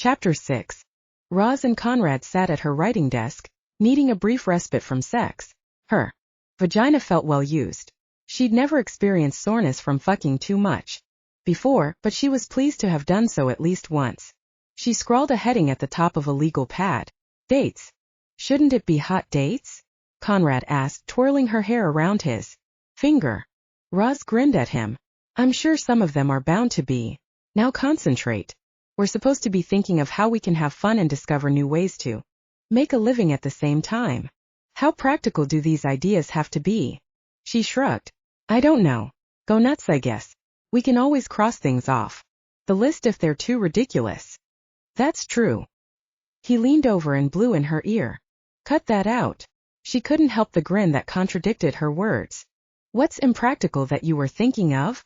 Chapter 6. Roz and Konrad sat at her writing desk, needing a brief respite from sex. Her vagina felt well used. She'd never experienced soreness from fucking too much before, but she was pleased to have done so at least once. She scrawled a heading at the top of a legal pad. Dates. Shouldn't it be hot dates? Konrad asked, twirling her hair around his finger. Roz grinned at him. I'm sure some of them are bound to be. Now concentrate. We're supposed to be thinking of how we can have fun and discover new ways to make a living at the same time. How practical do these ideas have to be? She shrugged. I don't know. Go nuts, I guess. We can always cross things off the list if they're too ridiculous. That's true. He leaned over and blew in her ear. Cut that out. She couldn't help the grin that contradicted her words. What's impractical that you were thinking of?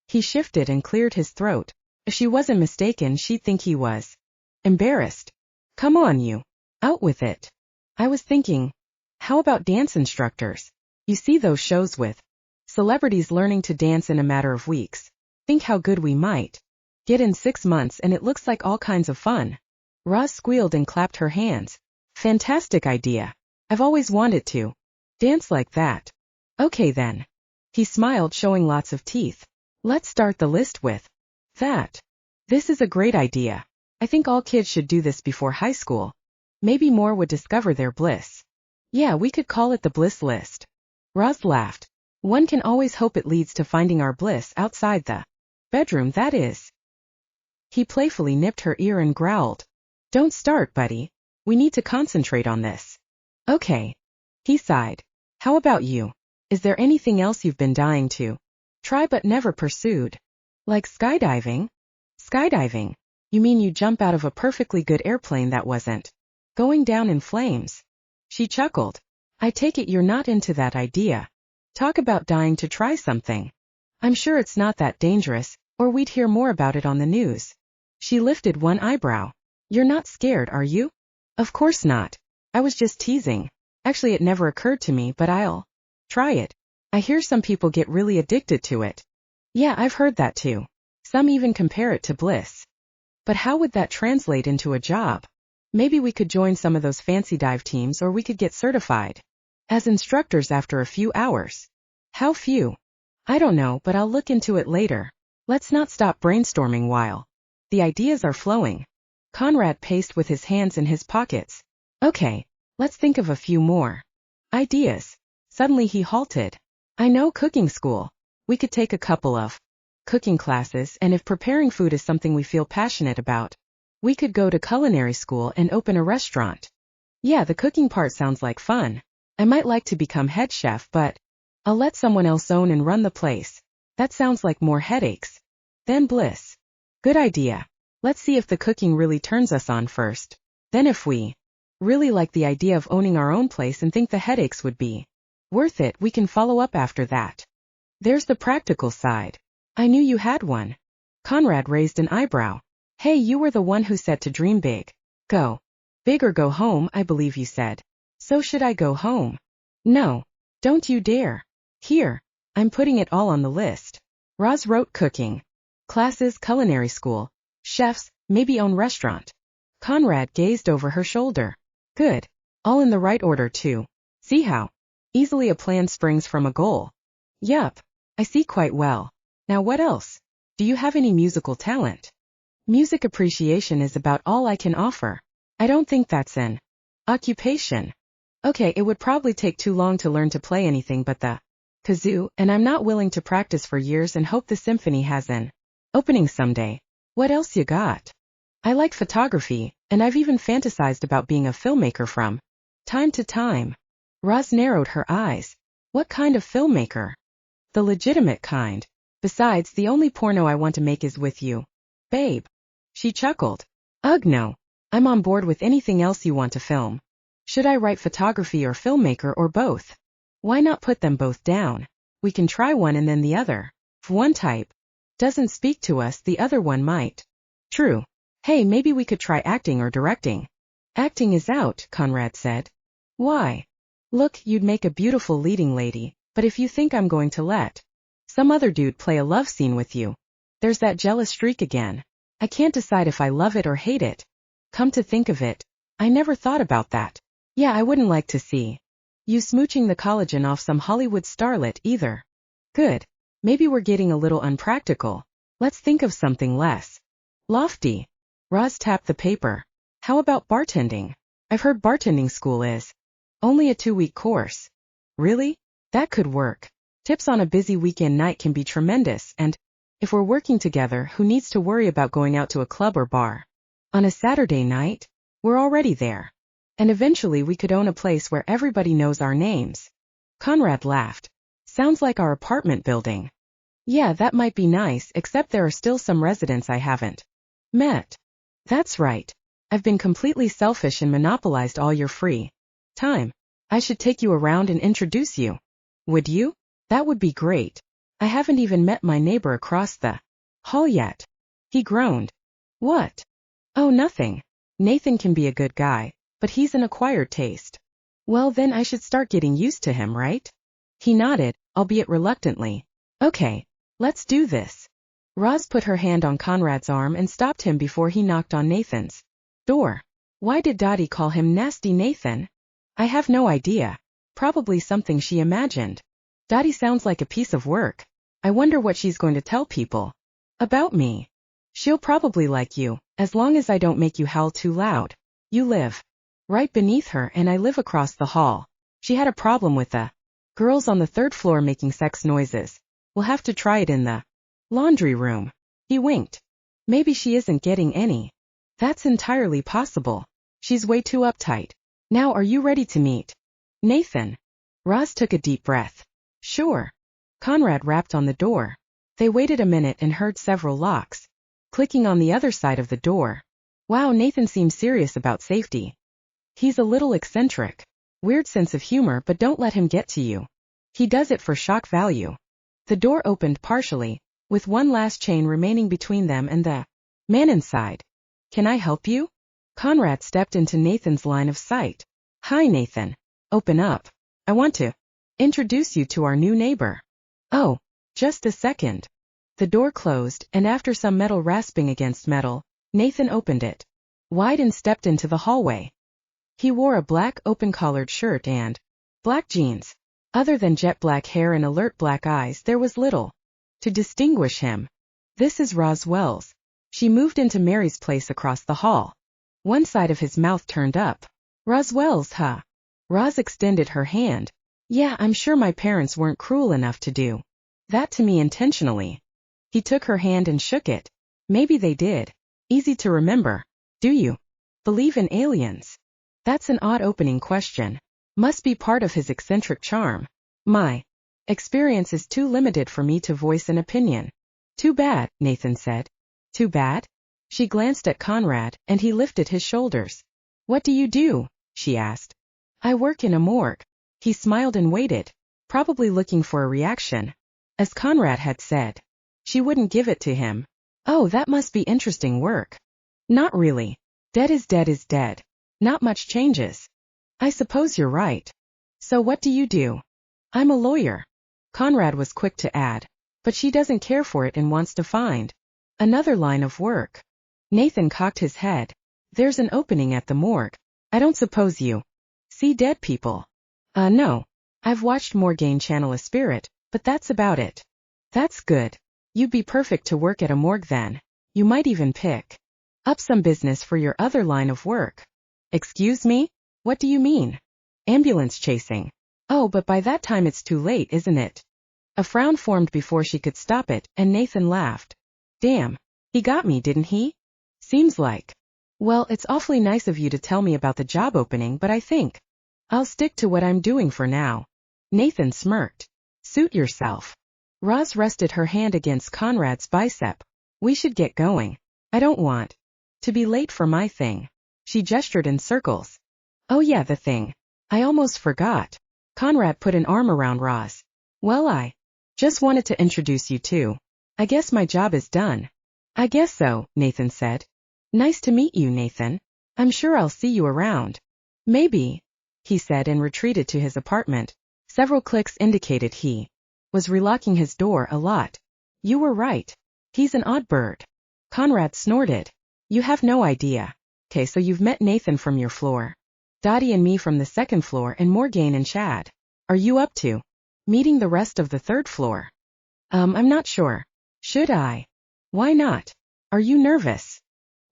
He shifted and cleared his throat. If she wasn't mistaken, she'd think he was embarrassed. Come on, you. Out with it. I was thinking, how about dance instructors? You see those shows with celebrities learning to dance in a matter of weeks. Think how good we might get in 6 months, and it looks like all kinds of fun. Roz squealed and clapped her hands. Fantastic idea. I've always wanted to dance like that. Okay then. He smiled, showing lots of teeth. Let's start the list with that. This is a great idea. I think all kids should do this before high school. Maybe more would discover their bliss. Yeah, we could call it the bliss list. Roz laughed. One can always hope it leads to finding our bliss outside the bedroom, that is. He playfully nipped her ear and growled. Don't start, buddy. We need to concentrate on this. Okay. He sighed. How about you? Is there anything else you've been dying to try but never pursued? Like skydiving? Skydiving? You mean you jump out of a perfectly good airplane that wasn't going down in flames? She chuckled. I take it you're not into that idea. Talk about dying to try something. I'm sure it's not that dangerous, or we'd hear more about it on the news. She lifted one eyebrow. You're not scared, are you? Of course not. I was just teasing. Actually, it never occurred to me, but I'll try it. I hear some people get really addicted to it. Yeah, I've heard that too. Some even compare it to bliss. But how would that translate into a job? Maybe we could join some of those fancy dive teams, or we could get certified as instructors after a few hours. How few? I don't know, but I'll look into it later. Let's not stop brainstorming while the ideas are flowing. Konrad paced with his hands in his pockets. Okay, let's think of a few more ideas. Suddenly he halted. I know, cooking school. We could take a couple of cooking classes, and if preparing food is something we feel passionate about, we could go to culinary school and open a restaurant. Yeah, the cooking part sounds like fun. I might like to become head chef, but I'll let someone else own and run the place. That sounds like more headaches than bliss. Good idea. Let's see if the cooking really turns us on first. Then if we really like the idea of owning our own place and think the headaches would be worth it, we can follow up after that. There's the practical side. I knew you had one. Konrad raised an eyebrow. Hey, you were the one who said to dream big. Go big or go home, I believe you said. So should I go home? No. Don't you dare. Here. I'm putting it all on the list. Roz wrote cooking classes, culinary school, chefs, maybe own restaurant. Konrad gazed over her shoulder. Good. All in the right order too. See how easily a plan springs from a goal. Yup. I see quite well. Now what else? Do you have any musical talent? Music appreciation is about all I can offer. I don't think that's an occupation. Okay, it would probably take too long to learn to play anything but the kazoo, and I'm not willing to practice for years and hope the symphony has an opening someday. What else you got? I like photography, and I've even fantasized about being a filmmaker from time to time. Roz narrowed her eyes. What kind of filmmaker? The legitimate kind. Besides, the only porno I want to make is with you, babe. She chuckled. Ugh, no. I'm on board with anything else you want to film. Should I write photography or filmmaker, or both? Why not put them both down? We can try one and then the other. If one type doesn't speak to us, the other one might. True. Hey, maybe we could try acting or directing. Acting is out, Konrad said. Why? Look, you'd make a beautiful leading lady, but if you think I'm going to let some other dude play a love scene with you, there's that jealous streak again. I can't decide if I love it or hate it. Come to think of it, I never thought about that. Yeah, I wouldn't like to see you smooching the collagen off some Hollywood starlet either. Good. Maybe we're getting a little unpractical. Let's think of something less lofty. Roz tapped the paper. How about bartending? I've heard bartending school is only a 2-week course. Really? That could work. Tips on a busy weekend night can be tremendous, and if we're working together, who needs to worry about going out to a club or bar? On a Saturday night, we're already there. And eventually we could own a place where everybody knows our names. Konrad laughed. Sounds like our apartment building. Yeah, that might be nice, except there are still some residents I haven't met. That's right. I've been completely selfish and monopolized all your free time. I should take you around and introduce you. Would you? That would be great. I haven't even met my neighbor across the hall yet. He groaned. What? Oh, nothing. Nathan can be a good guy, but he's an acquired taste. Well, then I should start getting used to him, right? He nodded, albeit reluctantly. Okay, let's do this. Roz put her hand on Konrad's arm and stopped him before he knocked on Nathan's door. Why did Dottie call him Nasty Nathan? I have no idea. Probably something she imagined. Dottie sounds like a piece of work. I wonder what she's going to tell people about me. She'll probably like you, as long as I don't make you howl too loud. You live right beneath her and I live across the hall. She had a problem with the girls on the 3rd floor making sex noises. We'll have to try it in the laundry room. He winked. Maybe she isn't getting any. That's entirely possible. She's way too uptight. Now are you ready to meet Nathan? Roz took a deep breath. Sure. Konrad rapped on the door. They waited a minute and heard several locks clicking on the other side of the door. Wow, Nathan seems serious about safety. He's a little eccentric. Weird sense of humor, but don't let him get to you. He does it for shock value. The door opened partially, with one last chain remaining between them and the man inside. Can I help you? Konrad stepped into Nathan's line of sight. Hi, Nathan. Open up. I want to introduce you to our new neighbor. Oh, just a second. The door closed, and after some metal rasping against metal, Nathan opened it wide and stepped into the hallway. He wore a black open-collared shirt and black jeans. Other than jet black hair and alert black eyes, there was little to distinguish him. This is Roz Wells. She moved into Mary's place across the hall. One side of his mouth turned up. Roz Wells, huh? Roz extended her hand. Yeah, I'm sure my parents weren't cruel enough to do that to me intentionally. He took her hand and shook it. Maybe they did. Easy to remember. Do you believe in aliens? That's an odd opening question. Must be part of his eccentric charm. My experience is too limited for me to voice an opinion. Too bad, Nathan said. Too bad? She glanced at Konrad, and he lifted his shoulders. What do you do? She asked. I work in a morgue. He smiled and waited, probably looking for a reaction. As Konrad had said, she wouldn't give it to him. Oh, that must be interesting work. Not really. Dead is dead is dead. Not much changes. I suppose you're right. So what do you do? I'm a lawyer. Konrad was quick to add, but she doesn't care for it and wants to find another line of work. Nathan cocked his head. There's an opening at the morgue. I don't suppose you see dead people? No. I've watched Morgaine channel a spirit, but that's about it. That's good. You'd be perfect to work at a morgue then. You might even pick up some business for your other line of work. Excuse me? What do you mean? Ambulance chasing. Oh, but by that time it's too late, isn't it? A frown formed before she could stop it, and Nathan laughed. Damn. He got me, didn't he? Seems like. Well, it's awfully nice of you to tell me about the job opening, but I think I'll stick to what I'm doing for now. Nathan smirked. Suit yourself. Roz rested her hand against Konrad's bicep. We should get going. I don't want to be late for my thing. She gestured in circles. Oh yeah, the thing. I almost forgot. Konrad put an arm around Roz. Well, I just wanted to introduce you too. I guess my job is done. I guess so, Nathan said. Nice to meet you, Nathan. I'm sure I'll see you around. Maybe, he said and retreated to his apartment. Several clicks indicated he was relocking his door a lot. You were right. He's an odd bird. Konrad snorted. You have no idea. Okay, so you've met Nathan from your floor. Dottie and me from the second floor and Morgane and Chad. Are you up to meeting the rest of the third floor? I'm not sure. Should I? Why not? Are you nervous?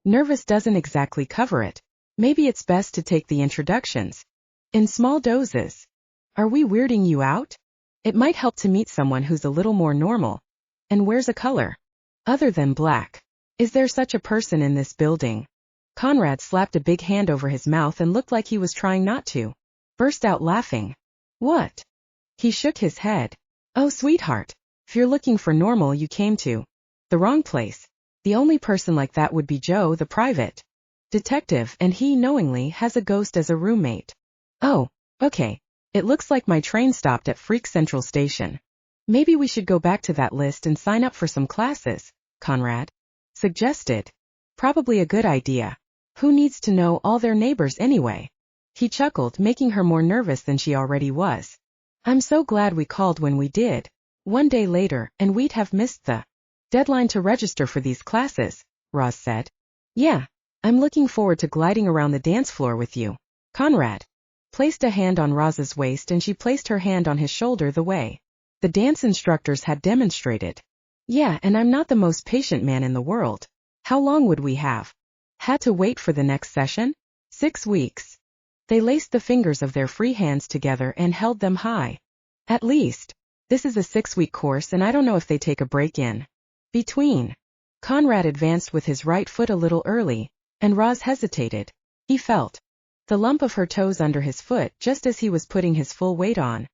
Nervous doesn't exactly cover it. Maybe it's best to take the introductions in small doses. Are we weirding you out? It might help to meet someone who's a little more normal and wears a color other than black. Is there such a person in this building? Konrad slapped a big hand over his mouth and looked like he was trying not to burst out laughing. What? He shook his head. Oh, sweetheart. If you're looking for normal, you came to the wrong place. The only person like that would be Joe, the private detective, and he knowingly has a ghost as a roommate. Oh, okay. It looks like my train stopped at Freak Central Station. Maybe we should go back to that list and sign up for some classes, Konrad suggested. Probably a good idea. Who needs to know all their neighbors anyway? He chuckled, making her more nervous than she already was. I'm so glad we called when we did. One day later, and we'd have missed the deadline to register for these classes, Roz said. Yeah, I'm looking forward to gliding around the dance floor with you. Konrad placed a hand on Roz's waist and she placed her hand on his shoulder the way the dance instructors had demonstrated. Yeah, and I'm not the most patient man in the world. How long would we have had to wait for the next session? 6 weeks. They laced the fingers of their free hands together and held them high. At least. This is a 6-week course and I don't know if they take a break in between. Konrad advanced with his right foot a little early, and Roz hesitated. He felt the lump of her toes under his foot just as he was putting his full weight on.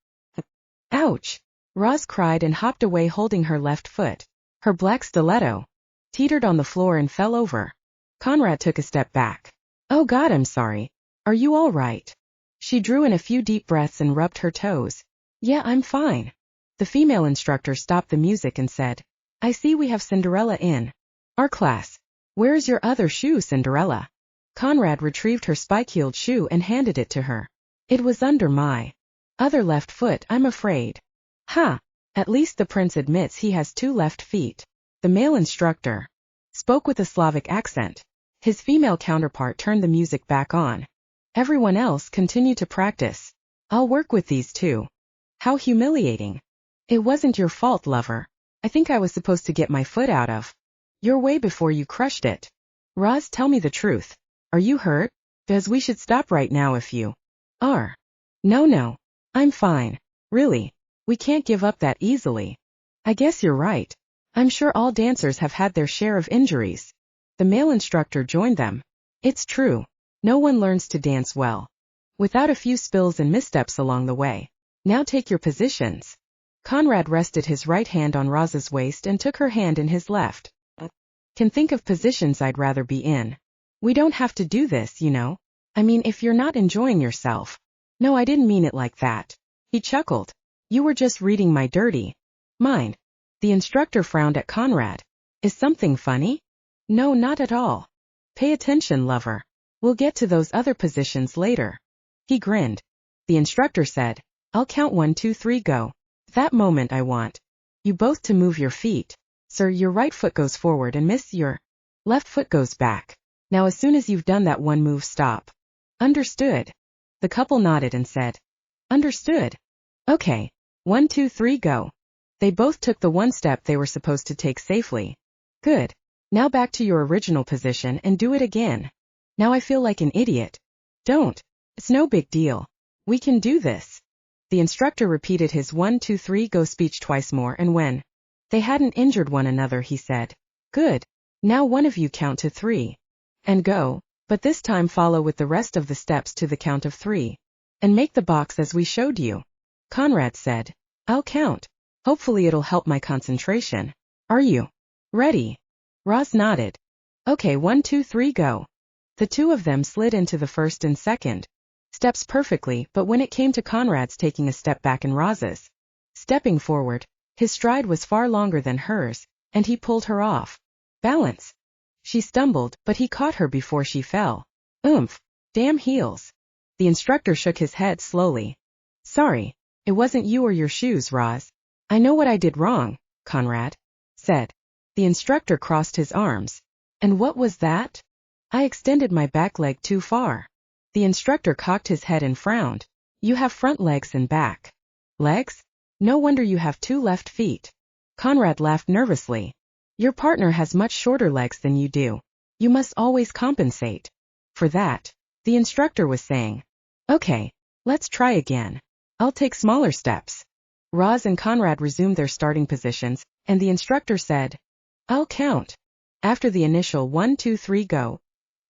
Ouch! Roz cried and hopped away holding her left foot. Her black stiletto teetered on the floor and fell over. Konrad took a step back. Oh God, I'm sorry. Are you all right? She drew in a few deep breaths and rubbed her toes. Yeah, I'm fine. The female instructor stopped the music and said, I see we have Cinderella in our class. Where's your other shoe, Cinderella? Konrad retrieved her spike-heeled shoe and handed it to her. It was under my other left foot, I'm afraid. Ha! At least the prince admits he has 2 left feet. The male instructor spoke with a Slavic accent. His female counterpart turned the music back on. Everyone else continued to practice. I'll work with these 2. How humiliating. It wasn't your fault, lover. I think I was supposed to get my foot out of your way before you crushed it. Roz, tell me the truth. Are you hurt? Because we should stop right now if you are. No. I'm fine. Really. We can't give up that easily. I guess you're right. I'm sure all dancers have had their share of injuries. The male instructor joined them. It's true. No one learns to dance well without a few spills and missteps along the way. Now take your positions. Konrad rested his right hand on Roz's waist and took her hand in his left. Can think of positions I'd rather be in. We don't have to do this, you know. I mean, if you're not enjoying yourself. No, I didn't mean it like that. He chuckled. You were just reading my dirty mind. The instructor frowned at Konrad. Is something funny? No, not at all. Pay attention, lover. We'll get to those other positions later. He grinned. The instructor said, I'll count 1, 2, 3, go. That moment I want you both to move your feet. Sir, your right foot goes forward and miss, your left foot goes back. Now as soon as you've done that one move, stop. Understood. The couple nodded and said, Understood. Okay. 1, 2, 3, go. They both took the one step they were supposed to take safely. Good. Now back to your original position and do it again. Now I feel like an idiot. Don't. It's no big deal. We can do this. The instructor repeated his 1, 2, 3, go speech twice more, and when they hadn't injured one another, he said, Good. Now one of you count to 3. And go, but this time follow with the rest of the steps to the count of 3. And make the box as we showed you. Konrad said, I'll count. Hopefully it'll help my concentration. Are you ready? Roz nodded. Okay, 1, 2, 3, go. The 2 of them slid into the first and second steps perfectly, but when it came to Konrad's taking a step back and Roz's stepping forward, his stride was far longer than hers, and he pulled her off balance. She stumbled, but he caught her before she fell. Oomph! Damn heels. The instructor shook his head slowly. Sorry, it wasn't you or your shoes, Roz. I know what I did wrong, Konrad said. The instructor crossed his arms. And what was that? I extended my back leg too far. The instructor cocked his head and frowned. You have front legs and back legs? No wonder you have 2 left feet. Konrad laughed nervously. Your partner has much shorter legs than you do. You must always compensate for that, the instructor was saying. Okay, let's try again. I'll take smaller steps. Roz and Konrad resumed their starting positions, and the instructor said, I'll count. After the initial 1, 2, 3 go,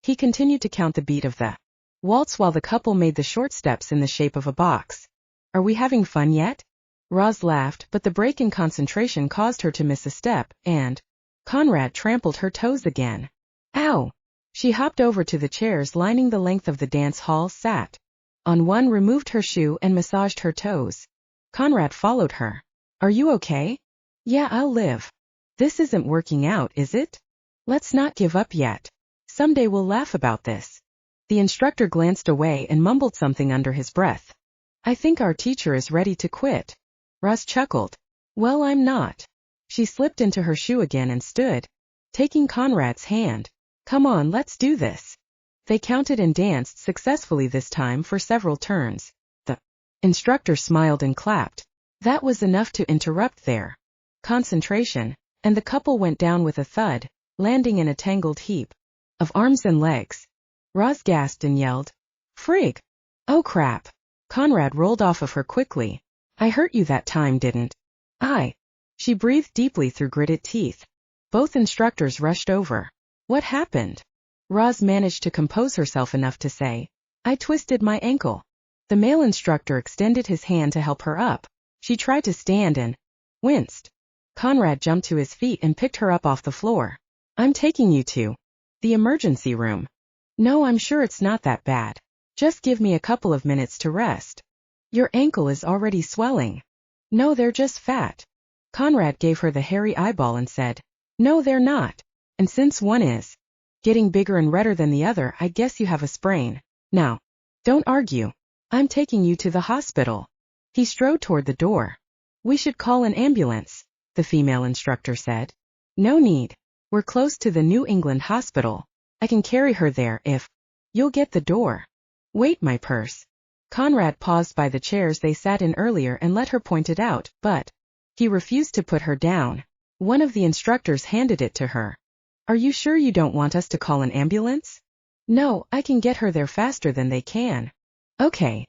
he continued to count the beat of the waltz while the couple made the short steps in the shape of a box. Are we having fun yet? Roz laughed, but the break in concentration caused her to miss a step, and Konrad trampled her toes again. Ow! She hopped over to the chairs lining the length of the dance hall, sat on one, removed her shoe and massaged her toes. Konrad followed her. Are you okay? Yeah, I'll live. This isn't working out, is it? Let's not give up yet. Someday we'll laugh about this. The instructor glanced away and mumbled something under his breath. I think our teacher is ready to quit. Roz chuckled. Well, I'm not. She slipped into her shoe again and stood, taking Konrad's hand. Come on, let's do this. They counted and danced successfully this time for several turns. The instructor smiled and clapped. That was enough to interrupt their concentration, and the couple went down with a thud, landing in a tangled heap of arms and legs. Roz gasped and yelled, Frig! Oh crap! Konrad rolled off of her quickly. I hurt you that time, didn't I? She breathed deeply through gritted teeth. Both instructors rushed over. What happened? Roz managed to compose herself enough to say, I twisted my ankle. The male instructor extended his hand to help her up. She tried to stand and winced. Konrad jumped to his feet and picked her up off the floor. I'm taking you to the emergency room. No, I'm sure it's not that bad. Just give me a couple of minutes to rest. Your ankle is already swelling. No, they're just fat. Konrad gave her the hairy eyeball and said, No, they're not. And since one is getting bigger and redder than the other, I guess you have a sprain. Now, don't argue. I'm taking you to the hospital. He strode toward the door. We should call an ambulance, the female instructor said. No need. We're close to the New England hospital. I can carry her there if you'll get the door. Wait, my purse. Konrad paused by the chairs they sat in earlier and let her point it out, but he refused to put her down. One of the instructors handed it to her. Are you sure you don't want us to call an ambulance? No, I can get her there faster than they can. Okay.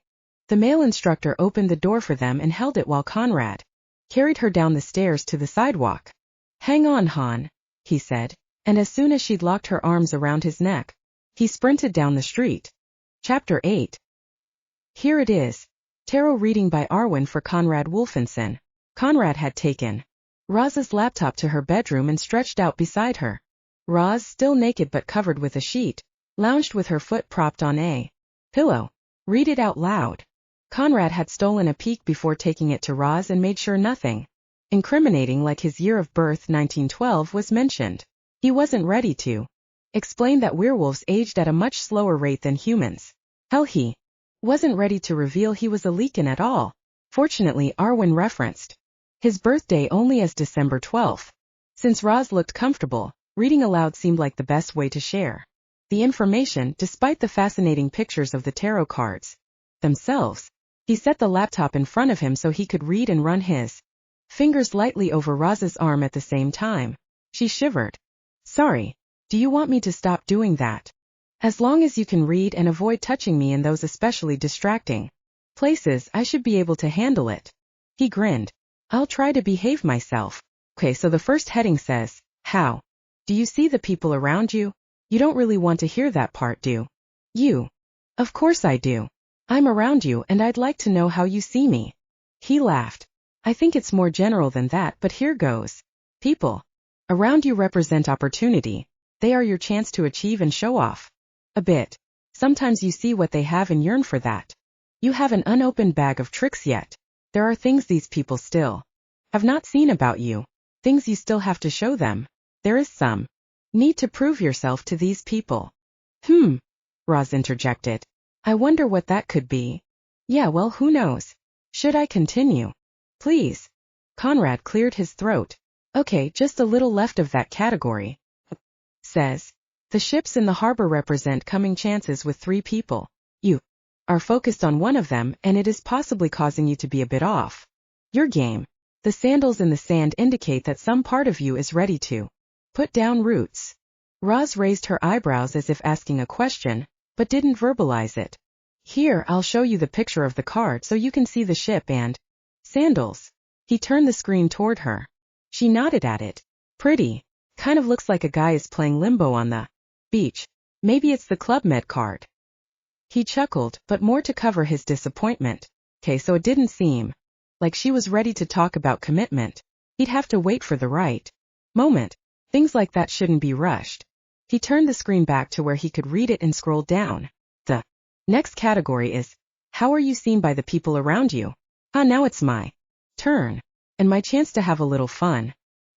The male instructor opened the door for them and held it while Konrad carried her down the stairs to the sidewalk. Hang on, Han, he said, and as soon as she'd locked her arms around his neck, he sprinted down the street. Chapter 8. Here it is. Tarot reading by Arwen for Konrad Wolfensen. Konrad had taken Roz's laptop to her bedroom and stretched out beside her. Roz, still naked but covered with a sheet, lounged with her foot propped on a pillow. Read it out loud. Konrad had stolen a peek before taking it to Roz and made sure nothing incriminating like his year of birth 1912 was mentioned. He wasn't ready to explain that werewolves aged at a much slower rate than humans. Hell, he wasn't ready to reveal he was a Leakin at all. Fortunately, Arwen referenced his birthday only as December 12th. Since Roz looked comfortable, reading aloud seemed like the best way to share the information, despite the fascinating pictures of the tarot cards themselves. He set the laptop in front of him so he could read and run his fingers lightly over Roz's arm at the same time. She shivered. Sorry. Do you want me to stop doing that? As long as you can read and avoid touching me in those especially distracting places, I should be able to handle it. He grinned. I'll try to behave myself. Okay, so the first heading says, how do you see the people around you? You don't really want to hear that part, do you? Of course I do. I'm around you and I'd like to know how you see me. He laughed. I think it's more general than that, but here goes. People around you represent opportunity. They are your chance to achieve and show off a bit. Sometimes you see what they have and yearn for that. You have an unopened bag of tricks yet. There are things these people still have not seen about you. Things you still have to show them. There is some need to prove yourself to these people. Roz interjected. I wonder what that could be. Yeah, well, who knows? Should I continue? Please. Konrad cleared his throat. Okay, just a little left of that category. Says, The ships in the harbor represent coming chances with 3 people. You are focused on one of them, and it is possibly causing you to be a bit off your game. The sandals in the sand indicate that some part of you is ready to put down roots. Roz raised her eyebrows as if asking a question, but didn't verbalize it. Here, I'll show you the picture of the card so you can see the ship and sandals. He turned the screen toward her. She nodded at it. Pretty. Kind of looks like a guy is playing limbo on the beach. Maybe it's the Club Med card. He chuckled, but more to cover his disappointment. Okay, so it didn't seem like she was ready to talk about commitment. He'd have to wait for the right moment. Things like that shouldn't be rushed. He turned the screen back to where he could read it and scrolled down. The next category is, how are you seen by the people around you? Now it's my turn. And my chance to have a little fun.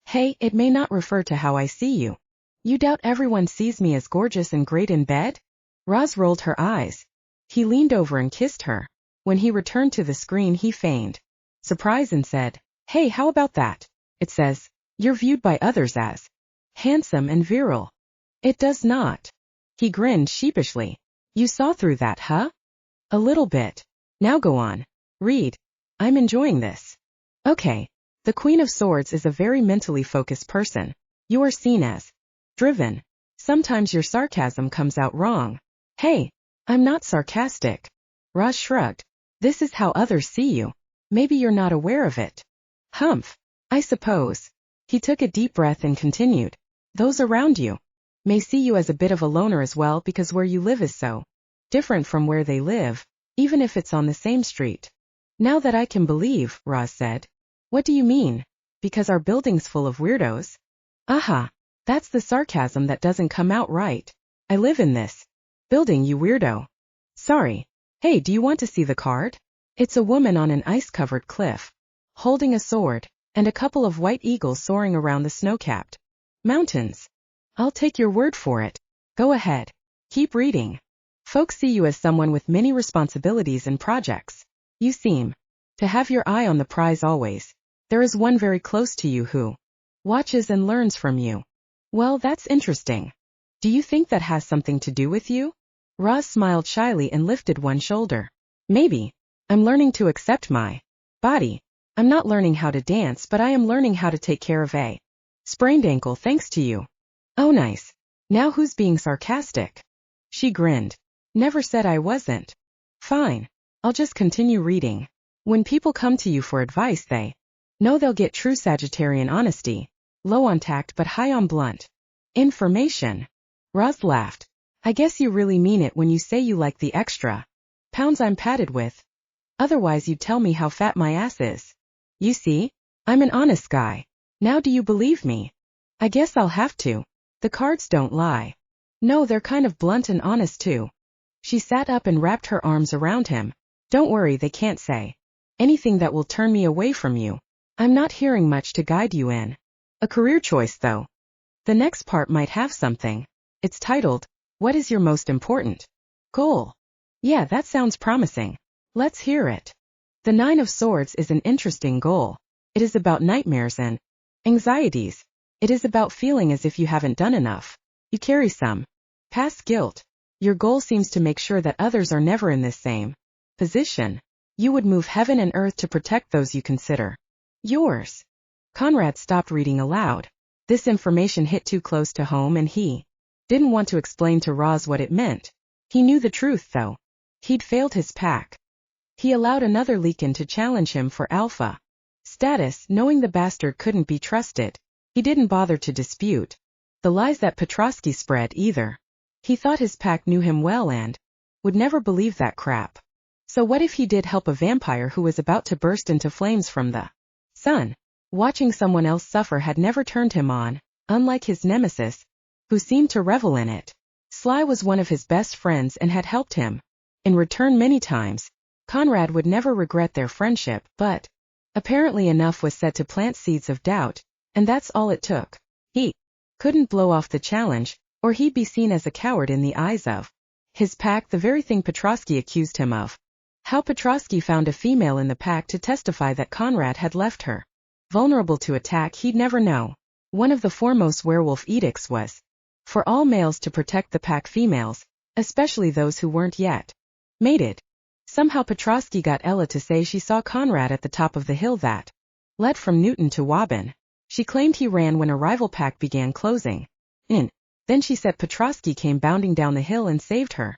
Hey, it may not refer to how I see you. You doubt everyone sees me as gorgeous and great in bed? Roz rolled her eyes. He leaned over and kissed her. When he returned to the screen, he feigned surprise and said, Hey, how about that? It says, you're viewed by others as handsome and virile. It does not. He grinned sheepishly. You saw through that, huh? A little bit. Now go on. Read. I'm enjoying this. Okay. The Queen of Swords is a very mentally focused person. You are seen as driven. Sometimes your sarcasm comes out wrong. Hey, I'm not sarcastic. Roz shrugged. This is how others see you. Maybe you're not aware of it. Humph. I suppose. He took a deep breath and continued. Those around you may see you as a bit of a loner as well, because where you live is so different from where they live, even if it's on the same street. Now that I can believe, Roz said. What do you mean? Because our building's full of weirdos? Aha. That's the sarcasm that doesn't come out right. I live in this building, you weirdo. Sorry. Hey, do you want to see the card? It's a woman on an ice-covered cliff, holding a sword, and a couple of white eagles soaring around the snow-capped mountains. I'll take your word for it. Go ahead. Keep reading. Folks see you as someone with many responsibilities and projects. You seem to have your eye on the prize always. There is one very close to you who watches and learns from you. Well, that's interesting. Do you think that has something to do with you? Roz smiled shyly and lifted one shoulder. Maybe. I'm learning to accept my body. I'm not learning how to dance, but I am learning how to take care of a sprained ankle thanks to you. Oh, nice. Now who's being sarcastic? She grinned. Never said I wasn't. Fine. I'll just continue reading. When people come to you for advice, they know they'll get true Sagittarian honesty, low on tact but high on blunt information. Roz laughed. I guess you really mean it when you say you like the extra pounds I'm padded with. Otherwise you'd tell me how fat my ass is. You see? I'm an honest guy. Now do you believe me? I guess I'll have to. The cards don't lie. No, they're kind of blunt and honest too. She sat up and wrapped her arms around him. Don't worry, they can't say anything that will turn me away from you. I'm not hearing much to guide you in a career choice though. The next part might have something. It's titled, What is your most important goal? Yeah, that sounds promising. Let's hear it. The 9 of Swords is an interesting goal. It is about nightmares and anxieties. It is about feeling as if you haven't done enough. You carry some past guilt. Your goal seems to make sure that others are never in this same position. You would move heaven and earth to protect those you consider yours. Konrad stopped reading aloud. This information hit too close to home and he didn't want to explain to Roz what it meant. He knew the truth though. He'd failed his pack. He allowed another Leakin to challenge him for alpha status, knowing the bastard couldn't be trusted. He didn't bother to dispute the lies that Petrosky spread either. He thought his pack knew him well and would never believe that crap. So what if he did help a vampire who was about to burst into flames from the sun? Watching someone else suffer had never turned him on, unlike his nemesis, who seemed to revel in it. Sly was one of his best friends and had helped him in return many times. Konrad would never regret their friendship, but apparently enough was said to plant seeds of doubt, and that's all it took. He couldn't blow off the challenge, or he'd be seen as a coward in the eyes of his pack, the very thing Petrosky accused him of. How Petrosky found a female in the pack to testify that Konrad had left her vulnerable to attack, he'd never know. One of the foremost werewolf edicts was for all males to protect the pack females, especially those who weren't yet mated. Somehow Petrosky got Ella to say she saw Konrad at the top of the hill that led from Newton to Waben. She claimed he ran when a rival pack began closing in. Then she said Petrosky came bounding down the hill and saved her.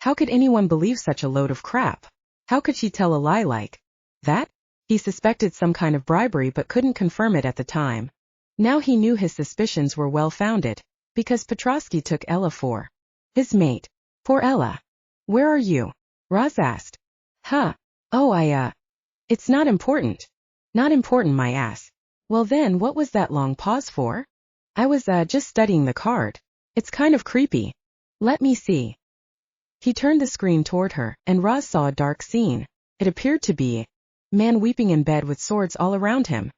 How could anyone believe such a load of crap? How could she tell a lie like that? He suspected some kind of bribery but couldn't confirm it at the time. Now he knew his suspicions were well-founded, because Petrosky took Ella for his mate. Poor Ella. Where are you? Roz asked. Huh. Oh, it's not important. Not important, my ass. Well then, what was that long pause for? I was, just studying the card. It's kind of creepy. Let me see. He turned the screen toward her, and Roz saw a dark scene. It appeared to be a man weeping in bed with swords all around him.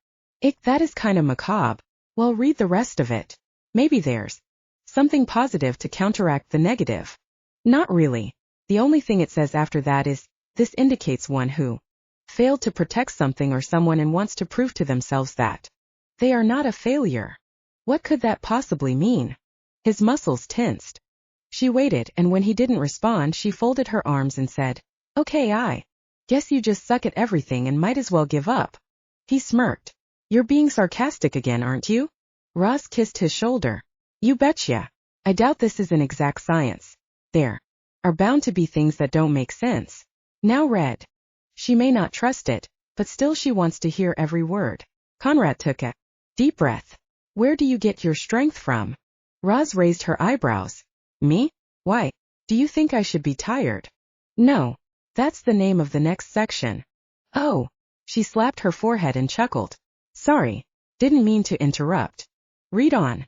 That is kinda macabre. Well, read the rest of it. Maybe there's something positive to counteract the negative. Not really. The only thing it says after that is, this indicates one who failed to protect something or someone and wants to prove to themselves that they are not a failure. What could that possibly mean? His muscles tensed. She waited, and when he didn't respond, she folded her arms and said, Okay, I guess you just suck at everything and might as well give up. He smirked. You're being sarcastic again, aren't you? Roz kissed his shoulder. You betcha. I doubt this is an exact science. There are bound to be things that don't make sense. Now read. She may not trust it, but still she wants to hear every word. Konrad took a deep breath. Where do you get your strength from? Roz raised her eyebrows. Me? Why? Do you think I should be tired? No. That's the name of the next section. Oh. She slapped her forehead and chuckled. Sorry. Didn't mean to interrupt. Read on.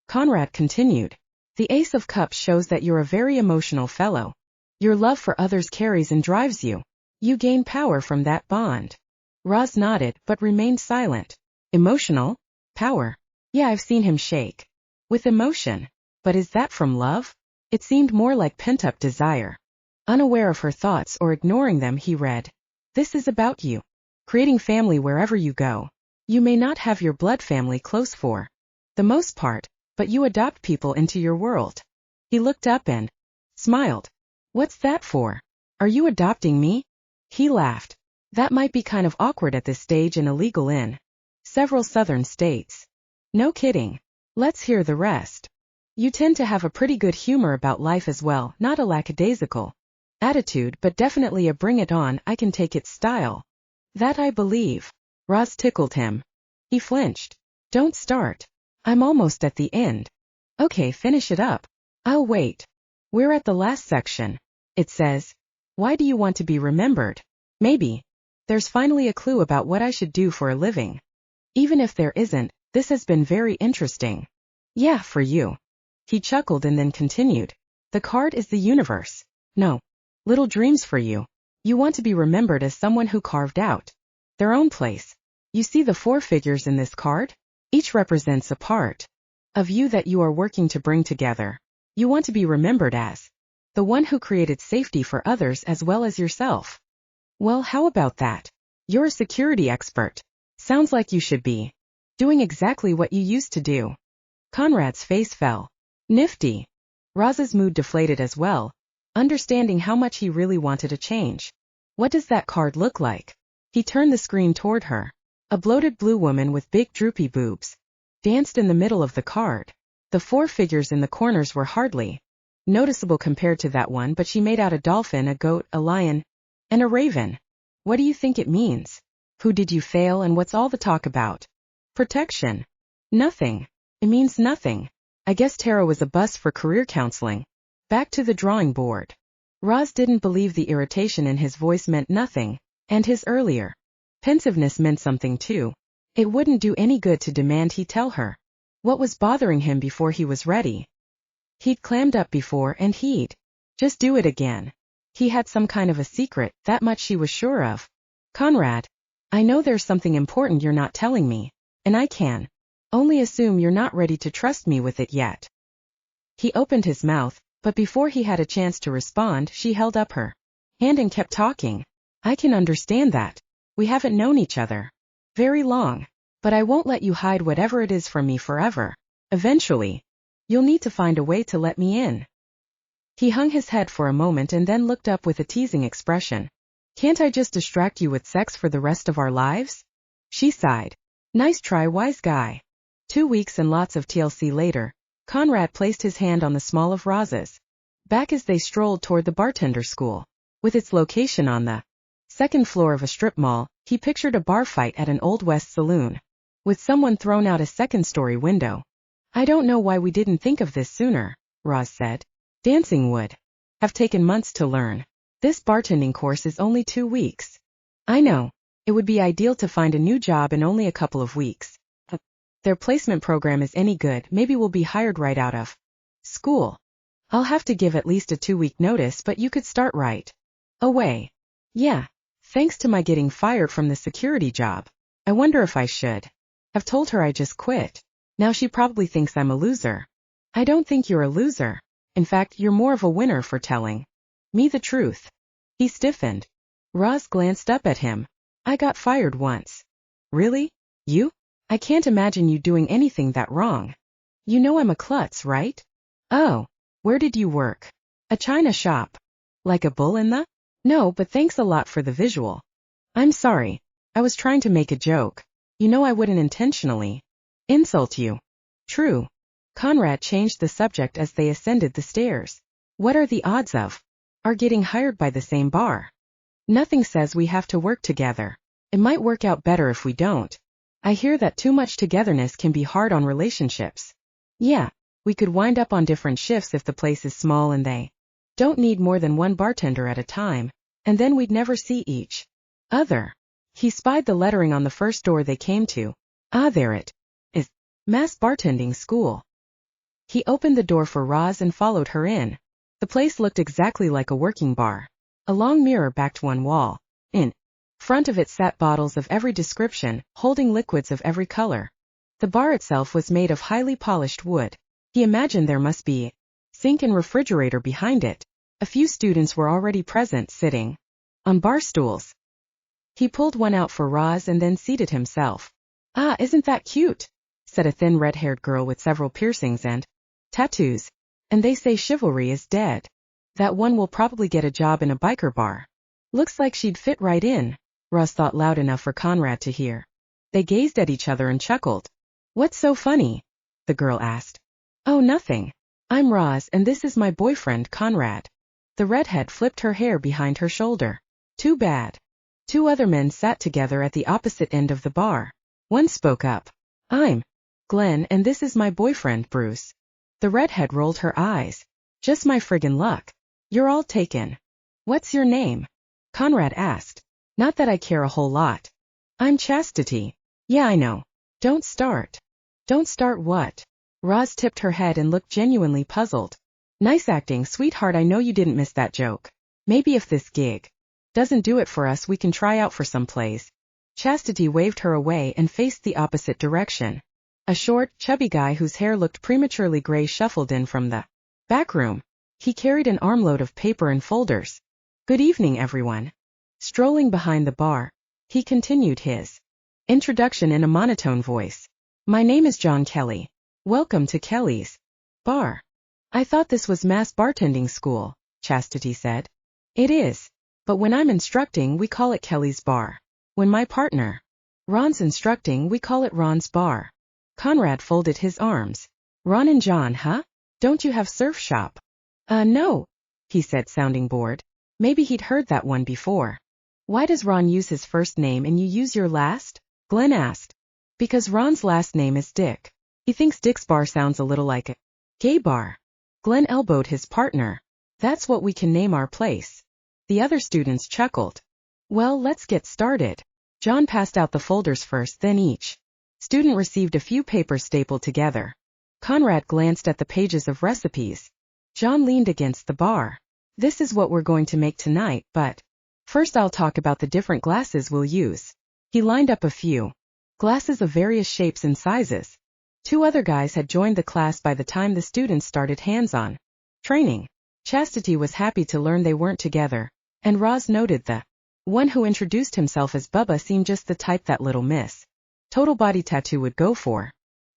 Konrad continued. The Ace of Cups shows that you're a very emotional fellow. Your love for others carries and drives you. You gain power from that bond. Roz nodded but remained silent. Emotional? Power? Yeah, I've seen him shake. With emotion. But is that from love? It seemed more like pent-up desire. Unaware of her thoughts or ignoring them, he read. This is about you. Creating family wherever you go. You may not have your blood family close for the most part, but you adopt people into your world. He looked up and smiled. What's that for? Are you adopting me? He laughed. That might be kind of awkward at this stage and illegal in several southern states. No kidding. Let's hear the rest. You tend to have a pretty good humor about life as well, not a lackadaisical attitude, but definitely a bring it on, I can take it style. That I believe. Roz tickled him. He flinched. Don't start. I'm almost at the end. Okay, finish it up. I'll wait. We're at the last section. It says, why do you want to be remembered? Maybe. There's finally a clue about what I should do for a living. Even if there isn't, this has been very interesting. Yeah, for you. He chuckled and then continued. The card is the universe. No. Little dreams for you. You want to be remembered as someone who carved out their own place. You see the 4 figures in this card? Each represents a part of you that you are working to bring together. You want to be remembered as the one who created safety for others as well as yourself. Well, how about that? You're a security expert. Sounds like you should be doing exactly what you used to do. Konrad's face fell. Nifty. Roz's mood deflated as well, understanding how much he really wanted a change. What does that card look like? He turned the screen toward her. A bloated blue woman with big droopy boobs danced in the middle of the card. The 4 figures in the corners were hardly noticeable compared to that one, but she made out a dolphin, a goat, a lion, and a raven. What do you think it means? Who did you fail and what's all the talk about? Protection. Nothing. It means nothing. I guess tarot was a bust for career counseling. Back to the drawing board. Roz didn't believe the irritation in his voice meant nothing, and his earlier pensiveness meant something too. It wouldn't do any good to demand he tell her what was bothering him before he was ready. He'd clammed up before and he'd just do it again. He had some kind of a secret, that much she was sure of. Konrad, I know there's something important you're not telling me, and I can only assume you're not ready to trust me with it yet. He opened his mouth, but before he had a chance to respond, she held up her hand and kept talking. I can understand that. We haven't known each other very long, but I won't let you hide whatever it is from me forever. Eventually, You'll need to find a way to let me in. He hung his head for a moment and then looked up with a teasing expression. Can't I just distract you with sex for the rest of our lives? She sighed. Nice try, wise guy. 2 weeks and lots of TLC later, Konrad placed his hand on the small of Roz's back as they strolled toward the bartender school. With its location on the second floor of a strip mall, he pictured a bar fight at an Old West saloon, with someone thrown out a second-story window. I don't know why we didn't think of this sooner, Roz said. Dancing would have taken months to learn. This bartending course is only 2 weeks. I know. It would be ideal to find a new job in only a couple of weeks. Their placement program is any good, maybe we'll be hired right out of school. I'll have to give at least a 2-week notice, but you could start right away. Yeah. Thanks to my getting fired from the security job. I wonder if I should have told her I just quit. Now she probably thinks I'm a loser. I don't think you're a loser. In fact, you're more of a winner for telling me the truth. He stiffened. Roz glanced up at him. I got fired once. Really? You? I can't imagine you doing anything that wrong. You know I'm a klutz, right? Oh. Where did you work? A china shop. Like a bull in the? No, but thanks a lot for the visual. I'm sorry. I was trying to make a joke. You know I wouldn't intentionally insult you. True. Konrad changed the subject as they ascended the stairs. What are the odds of our getting hired by the same bar? Nothing says we have to work together. It might work out better if we don't. I hear that too much togetherness can be hard on relationships. Yeah, we could wind up on different shifts if the place is small and they don't need more than one bartender at a time, and then we'd never see each other. He spied the lettering on the first door they came to. Ah, there it is. Mass Bartending School. He opened the door for Roz and followed her in. The place looked exactly like a working bar. A long mirror backed one wall. In front of it sat bottles of every description, holding liquids of every color. The bar itself was made of highly polished wood. He imagined there must be a sink and refrigerator behind it. A few students were already present, sitting on bar stools. He pulled one out for Roz and then seated himself. Ah, isn't that cute? Said a thin red-haired girl with several piercings and tattoos. And they say chivalry is dead. That one will probably get a job in a biker bar. Looks like she'd fit right in, Roz thought loud enough for Konrad to hear. They gazed at each other and chuckled. What's so funny? The girl asked. Oh, nothing. I'm Roz and this is my boyfriend, Konrad. The redhead flipped her hair behind her shoulder. Too bad. 2 other men sat together at the opposite end of the bar. One spoke up. I'm Glenn and this is my boyfriend, Bruce. The redhead rolled her eyes. Just my friggin' luck. You're all taken. What's your name? Konrad asked. Not that I care a whole lot. I'm Chastity. Yeah, I know. Don't start. Don't start what? Roz tipped her head and looked genuinely puzzled. Nice acting, sweetheart. I know you didn't miss that joke. Maybe if this gig doesn't do it for us, we can try out for some plays. Chastity waved her away and faced the opposite direction. A short, chubby guy whose hair looked prematurely gray shuffled in from the back room. He carried an armload of paper and folders. Good evening, everyone. Strolling behind the bar, he continued his introduction in a monotone voice. My name is John Kelly. Welcome to Kelly's bar. I thought this was Mass Bartending School, Chastity said. It is. But when I'm instructing, we call it Kelly's bar. When my partner Ron's instructing, we call it Ron's bar. Konrad folded his arms. Ron and John, huh? Don't you have surf shop? No, he said, sounding bored. Maybe he'd heard that one before. Why does Ron use his first name and you use your last? Glenn asked. Because Ron's last name is Dick. He thinks Dick's bar sounds a little like a gay bar. Glenn elbowed his partner. That's what we can name our place. The other students chuckled. Well, let's get started. John passed out the folders first, then each student received a few papers stapled together. Konrad glanced at the pages of recipes. John leaned against the bar. This is what we're going to make tonight, but first I'll talk about the different glasses we'll use. He lined up a few glasses of various shapes and sizes. 2 other guys had joined the class by the time the students started hands-on training. Chastity was happy to learn they weren't together, and Roz noted the one who introduced himself as Bubba seemed just the type that little Miss Total Body Tattoo would go for.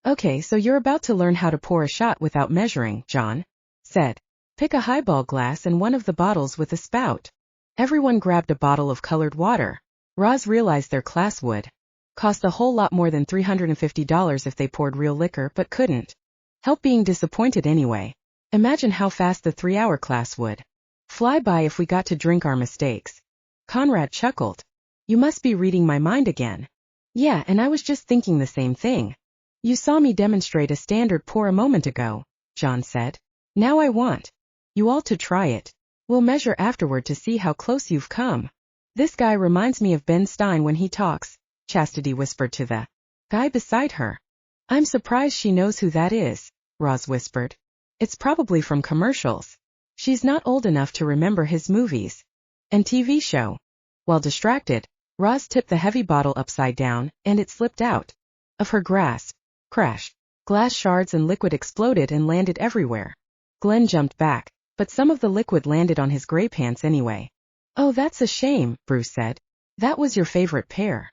Okay, so you're about to learn how to pour a shot without measuring, John said. Pick a highball glass and one of the bottles with a spout. Everyone grabbed a bottle of colored water. Roz realized their class would cost a whole lot more than $350 if they poured real liquor but couldn't help being disappointed anyway. Imagine how fast the 3-hour class would fly by if we got to drink our mistakes. Konrad chuckled. You must be reading my mind again. Yeah, and I was just thinking the same thing. You saw me demonstrate a standard pour a moment ago, John said. Now I want you all to try it. We'll measure afterward to see how close you've come. This guy reminds me of Ben Stein when he talks, Chastity whispered to the guy beside her. I'm surprised she knows who that is, Roz whispered. It's probably from commercials. She's not old enough to remember his movies and TV show. While distracted, Roz tipped the heavy bottle upside down, and it slipped out of her grasp. Crash. Glass shards and liquid exploded and landed everywhere. Glenn jumped back, but some of the liquid landed on his gray pants anyway. Oh, that's a shame, Bruce said. That was your favorite pair.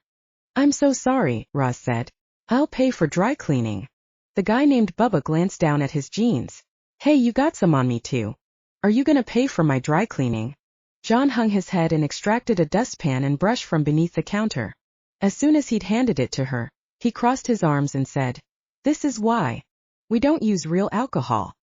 I'm so sorry, Roz said. I'll pay for dry cleaning. The guy named Bubba glanced down at his jeans. Hey, you got some on me too. Are you gonna pay for my dry cleaning? John hung his head and extracted a dustpan and brush from beneath the counter. As soon as he'd handed it to her, he crossed his arms and said, This is why we don't use real alcohol.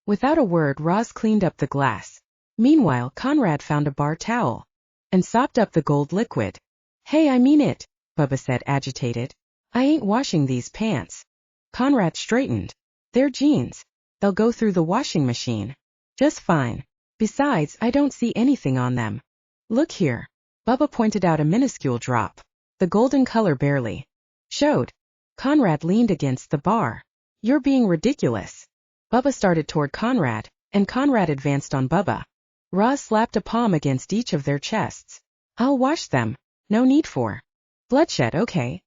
Without a word, Roz cleaned up the glass. Meanwhile, Konrad found a bar towel and sopped up the gold liquid. Hey, I mean it, Bubba said, agitated. I ain't washing these pants. Konrad straightened. They're jeans. They'll go through the washing machine just fine. Besides, I don't see anything on them. Look here. Bubba pointed out a minuscule drop. The golden color barely showed. Konrad leaned against the bar. You're being ridiculous. Bubba started toward Konrad, and Konrad advanced on Bubba. Roz slapped a palm against each of their chests. I'll wash them. No need for bloodshed, okay?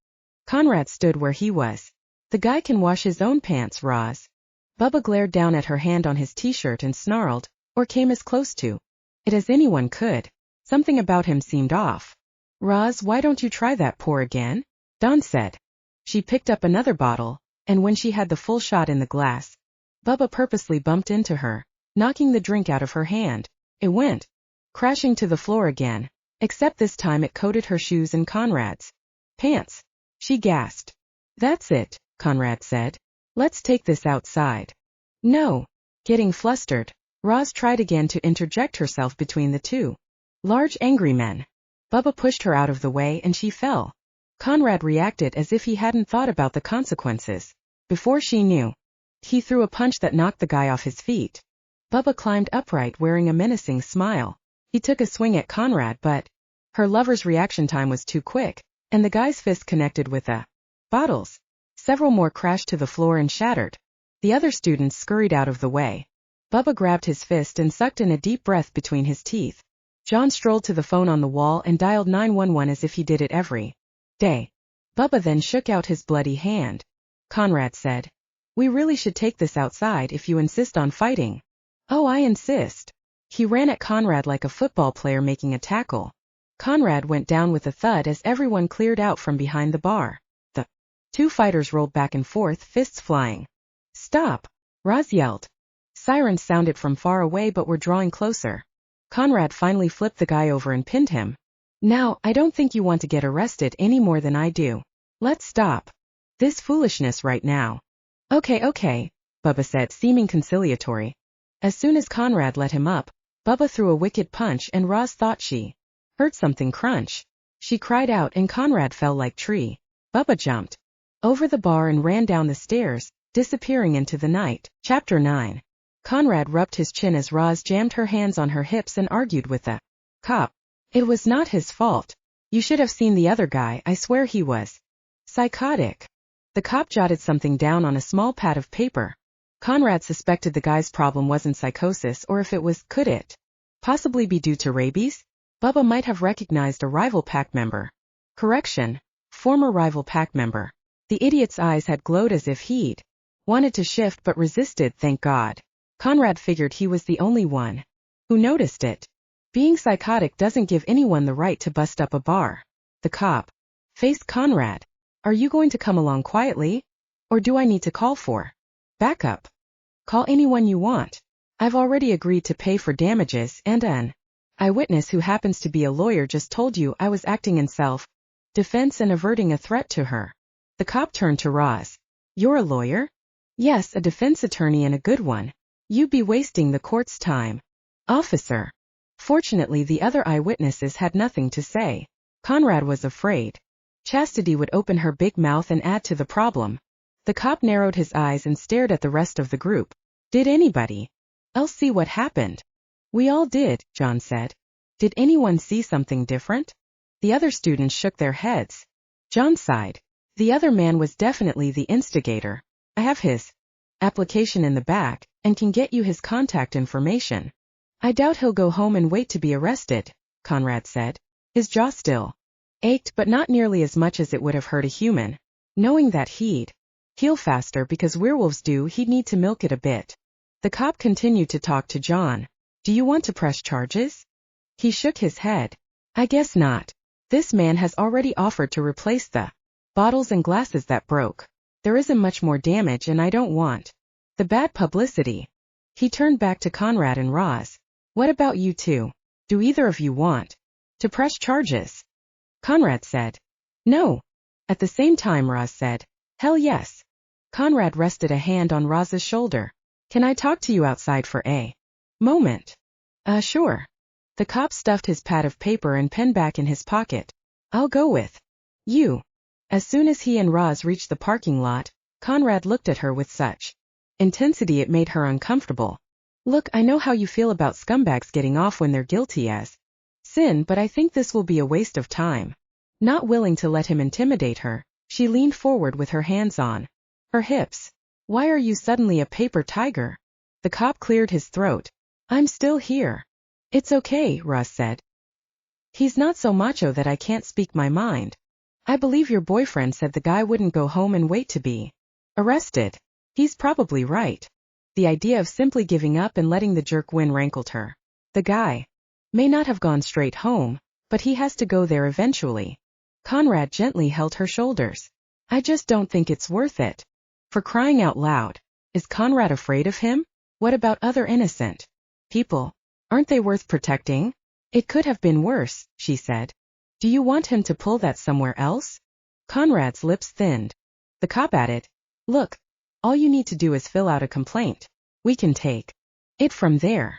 Konrad stood where he was. The guy can wash his own pants, Roz. Bubba glared down at her hand on his t-shirt and snarled, or came as close to it as anyone could. Something about him seemed off. Roz, why don't you try that pour again? Dawn said. She picked up another bottle, and when she had the full shot in the glass, Bubba purposely bumped into her, knocking the drink out of her hand. It went crashing to the floor again, except this time it coated her shoes and Konrad's pants. She gasped. That's it, Konrad said. Let's take this outside. No. Getting flustered, Roz tried again to interject herself between the two large angry men. Bubba pushed her out of the way and she fell. Konrad reacted as if he hadn't thought about the consequences. Before she knew, he threw a punch that knocked the guy off his feet. Bubba climbed upright wearing a menacing smile. He took a swing at Konrad, but her lover's reaction time was too quick, and the guy's fist connected with the bottles. Several more crashed to the floor and shattered. The other students scurried out of the way. Bubba grabbed his fist and sucked in a deep breath between his teeth. John strolled to the phone on the wall and dialed 911 as if he did it every day. Bubba then shook out his bloody hand. Konrad said, We really should take this outside if you insist on fighting. Oh, I insist. He ran at Konrad like a football player making a tackle. Konrad went down with a thud as everyone cleared out from behind the bar. The two fighters rolled back and forth, fists flying. Stop! Roz yelled. Sirens sounded from far away but were drawing closer. Konrad finally flipped the guy over and pinned him. Now, I don't think you want to get arrested any more than I do. Let's stop this foolishness right now. Okay, Bubba said, seeming conciliatory. As soon as Konrad let him up, Bubba threw a wicked punch and Roz thought she heard something crunch. She cried out and Konrad fell like tree. Bubba jumped over the bar and ran down the stairs, disappearing into the night. Chapter 9. Konrad rubbed his chin as Roz jammed her hands on her hips and argued with the cop. It was not his fault. You should have seen the other guy, I swear he was psychotic. The cop jotted something down on a small pad of paper. Konrad suspected the guy's problem wasn't psychosis, or if it was, could it possibly be due to rabies? Bubba might have recognized a rival pack member. Correction, former rival pack member. The idiot's eyes had glowed as if he'd wanted to shift but resisted, thank God. Konrad figured he was the only one who noticed it. Being psychotic doesn't give anyone the right to bust up a bar. The cop faced Konrad. Are you going to come along quietly, Or do I need to call for backup? Call anyone you want. I've already agreed to pay for damages, and an eyewitness who happens to be a lawyer just told you I was acting in self-defense and averting a threat to her. The cop turned to Roz. You're a lawyer? Yes, a defense attorney and a good one. You'd be wasting the court's time. Officer. Fortunately, the other eyewitnesses had nothing to say. Konrad was afraid Chastity would open her big mouth and add to the problem. The cop narrowed his eyes and stared at the rest of the group. Did anybody else see what happened? We all did, John said. Did anyone see something different? The other students shook their heads. John sighed. The other man was definitely the instigator. I have his application in the back, and can get you his contact information. I doubt he'll go home and wait to be arrested, Konrad said. His jaw still ached, but not nearly as much as it would have hurt a human. Knowing that he'd heal faster because werewolves do, he'd need to milk it a bit. The cop continued to talk to John. Do you want to press charges? He shook his head. I guess not. This man has already offered to replace the bottles and glasses that broke. There isn't much more damage and I don't want the bad publicity. He turned back to Konrad and Roz. What about you two? Do either of you want to press charges? Konrad said. No. At the same time, Roz said. Hell yes. Konrad rested a hand on Roz's shoulder. Can I talk to you outside for a moment? Sure. The cop stuffed his pad of paper and pen back in his pocket. I'll go with you. As soon as he and Roz reached the parking lot, Konrad looked at her with such intensity it made her uncomfortable. Look, I know how you feel about scumbags getting off when they're guilty as sin, but I think this will be a waste of time. Not willing to let him intimidate her, she leaned forward with her hands on her hips. Why are you suddenly a paper tiger? The cop cleared his throat. I'm still here. It's okay, Roz said. He's not so macho that I can't speak my mind. I believe your boyfriend said the guy wouldn't go home and wait to be arrested. He's probably right. The idea of simply giving up and letting the jerk win rankled her. The guy may not have gone straight home, but he has to go there eventually. Konrad gently held her shoulders. I just don't think it's worth it. For crying out loud. Is Konrad afraid of him? What about other innocent people? Aren't they worth protecting? It could have been worse, she said. Do you want him to pull that somewhere else? Konrad's lips thinned. The cop added. Look, all you need to do is fill out a complaint. We can take it from there.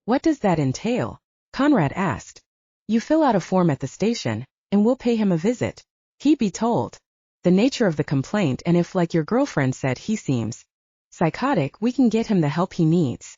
What does that entail? Konrad asked. You fill out a form at the station, and we'll pay him a visit. He'd be told the nature of the complaint, and if, like your girlfriend said, he seems psychotic, we can get him the help he needs.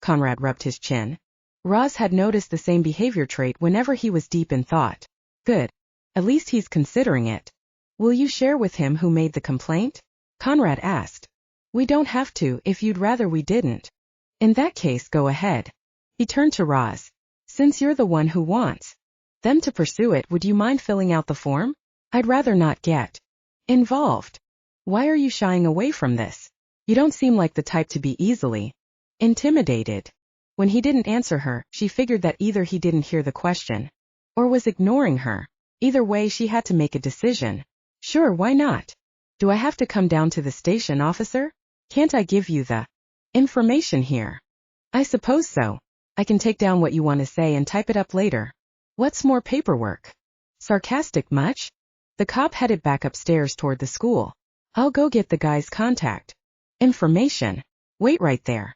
Konrad rubbed his chin. Roz had noticed the same behavior trait whenever he was deep in thought. Good. At least he's considering it. Will you share with him who made the complaint? Konrad asked. We don't have to if you'd rather we didn't. In that case, go ahead. He turned to Roz. Since you're the one who wants them to pursue it, would you mind filling out the form? I'd rather not get involved. Why are you shying away from this? You don't seem like the type to be easily intimidated. When he didn't answer her, she figured that either he didn't hear the question or was ignoring her. Either way, she had to make a decision. Sure, why not? Do I have to come down to the station, officer? Can't I give you the information here? I suppose so. I can take down what you want to say and type it up later. What's more paperwork? Sarcastic much? The cop headed back upstairs toward the school. I'll go get the guy's contact information. Wait right there.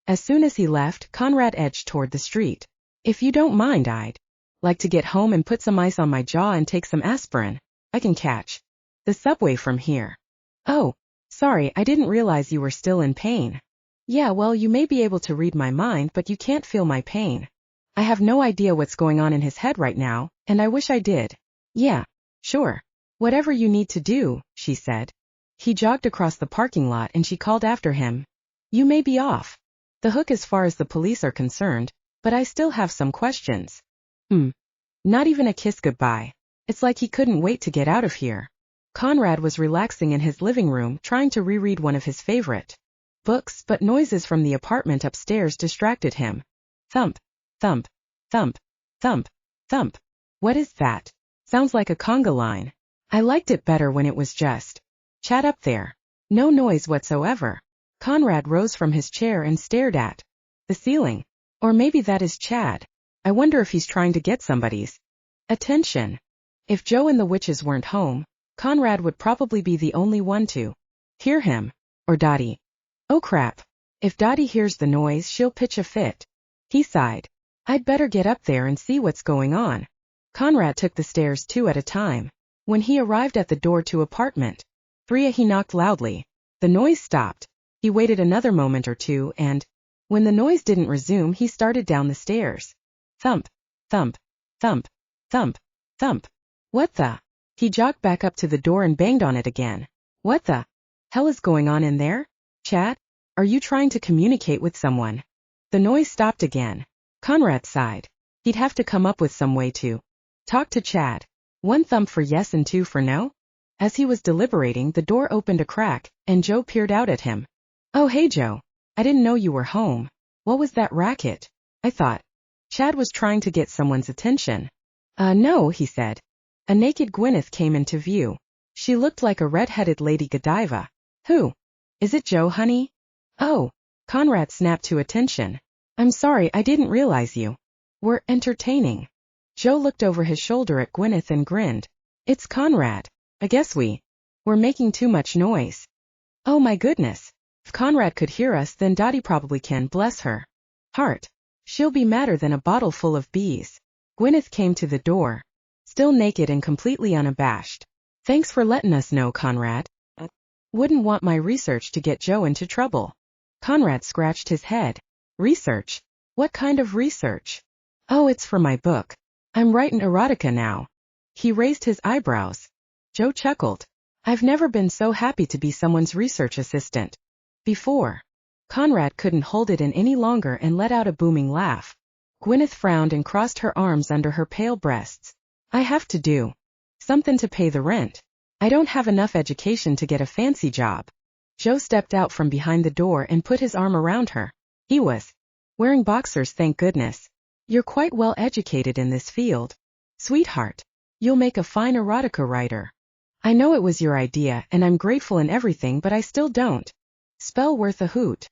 As soon as he left, Konrad edged toward the street. If you don't mind, I'd like to get home and put some ice on my jaw and take some aspirin. I can catch the subway from here. Oh, sorry, I didn't realize you were still in pain. Yeah, well, you may be able to read my mind, but you can't feel my pain. I have no idea what's going on in his head right now, and I wish I did. Yeah, sure. Whatever you need to do, she said. He jogged across the parking lot and she called after him. You may be off the hook as far as the police are concerned, but I still have some questions. Not even a kiss goodbye. It's like he couldn't wait to get out of here. Konrad was relaxing in his living room trying to reread one of his favorite books, but noises from the apartment upstairs distracted him. Thump, thump, thump, thump, thump. What is that? Sounds like a conga line. I liked it better when it was just Chad up there. No noise whatsoever. Konrad rose from his chair and stared at the ceiling. Or maybe that is Chad. I wonder if he's trying to get somebody's attention. If Joe and the witches weren't home, Konrad would probably be the only one to hear him. Or Dottie. Oh crap. If Dottie hears the noise, she'll pitch a fit. He sighed. I'd better get up there and see what's going on. Konrad took the stairs 2 at a time. When he arrived at the door to apartment 3, he knocked loudly. The noise stopped. He waited another moment or two and, when the noise didn't resume, he started down the stairs. Thump, thump, thump, thump, thump. What the? He jogged back up to the door and banged on it again. What the hell is going on in there? Chad? Are you trying to communicate with someone? The noise stopped again. Konrad sighed. He'd have to come up with some way to talk to Chad. 1 thump for yes and 2 for no? As he was deliberating, the door opened a crack, and Joe peered out at him. Oh hey Joe. I didn't know you were home. What was that racket? I thought Chad was trying to get someone's attention. No, he said. A naked Gwyneth came into view. She looked like a red-headed Lady Godiva. Who? Is it Joe, honey? Oh. Konrad snapped to attention. I'm sorry, I didn't realize you were entertaining. Joe looked over his shoulder at Gwyneth and grinned. It's Konrad. I guess we're making too much noise. Oh my goodness. If Konrad could hear us, then Dottie probably can, bless her heart. She'll be madder than a bottle full of bees. Gwyneth came to the door, still naked and completely unabashed. Thanks for letting us know, Konrad. Wouldn't want my research to get Joe into trouble. Konrad scratched his head. Research? What kind of research? Oh, it's for my book. I'm writing erotica now. He raised his eyebrows. Joe chuckled. I've never been so happy to be someone's research assistant before. Konrad couldn't hold it in any longer and let out a booming laugh. Gwyneth frowned and crossed her arms under her pale breasts. I have to do something to pay the rent. I don't have enough education to get a fancy job. Joe stepped out from behind the door and put his arm around her. He was wearing boxers, thank goodness. You're quite well educated in this field. Sweetheart, you'll make a fine erotica writer. I know it was your idea and I'm grateful and everything, but I still don't spell worth a hoot.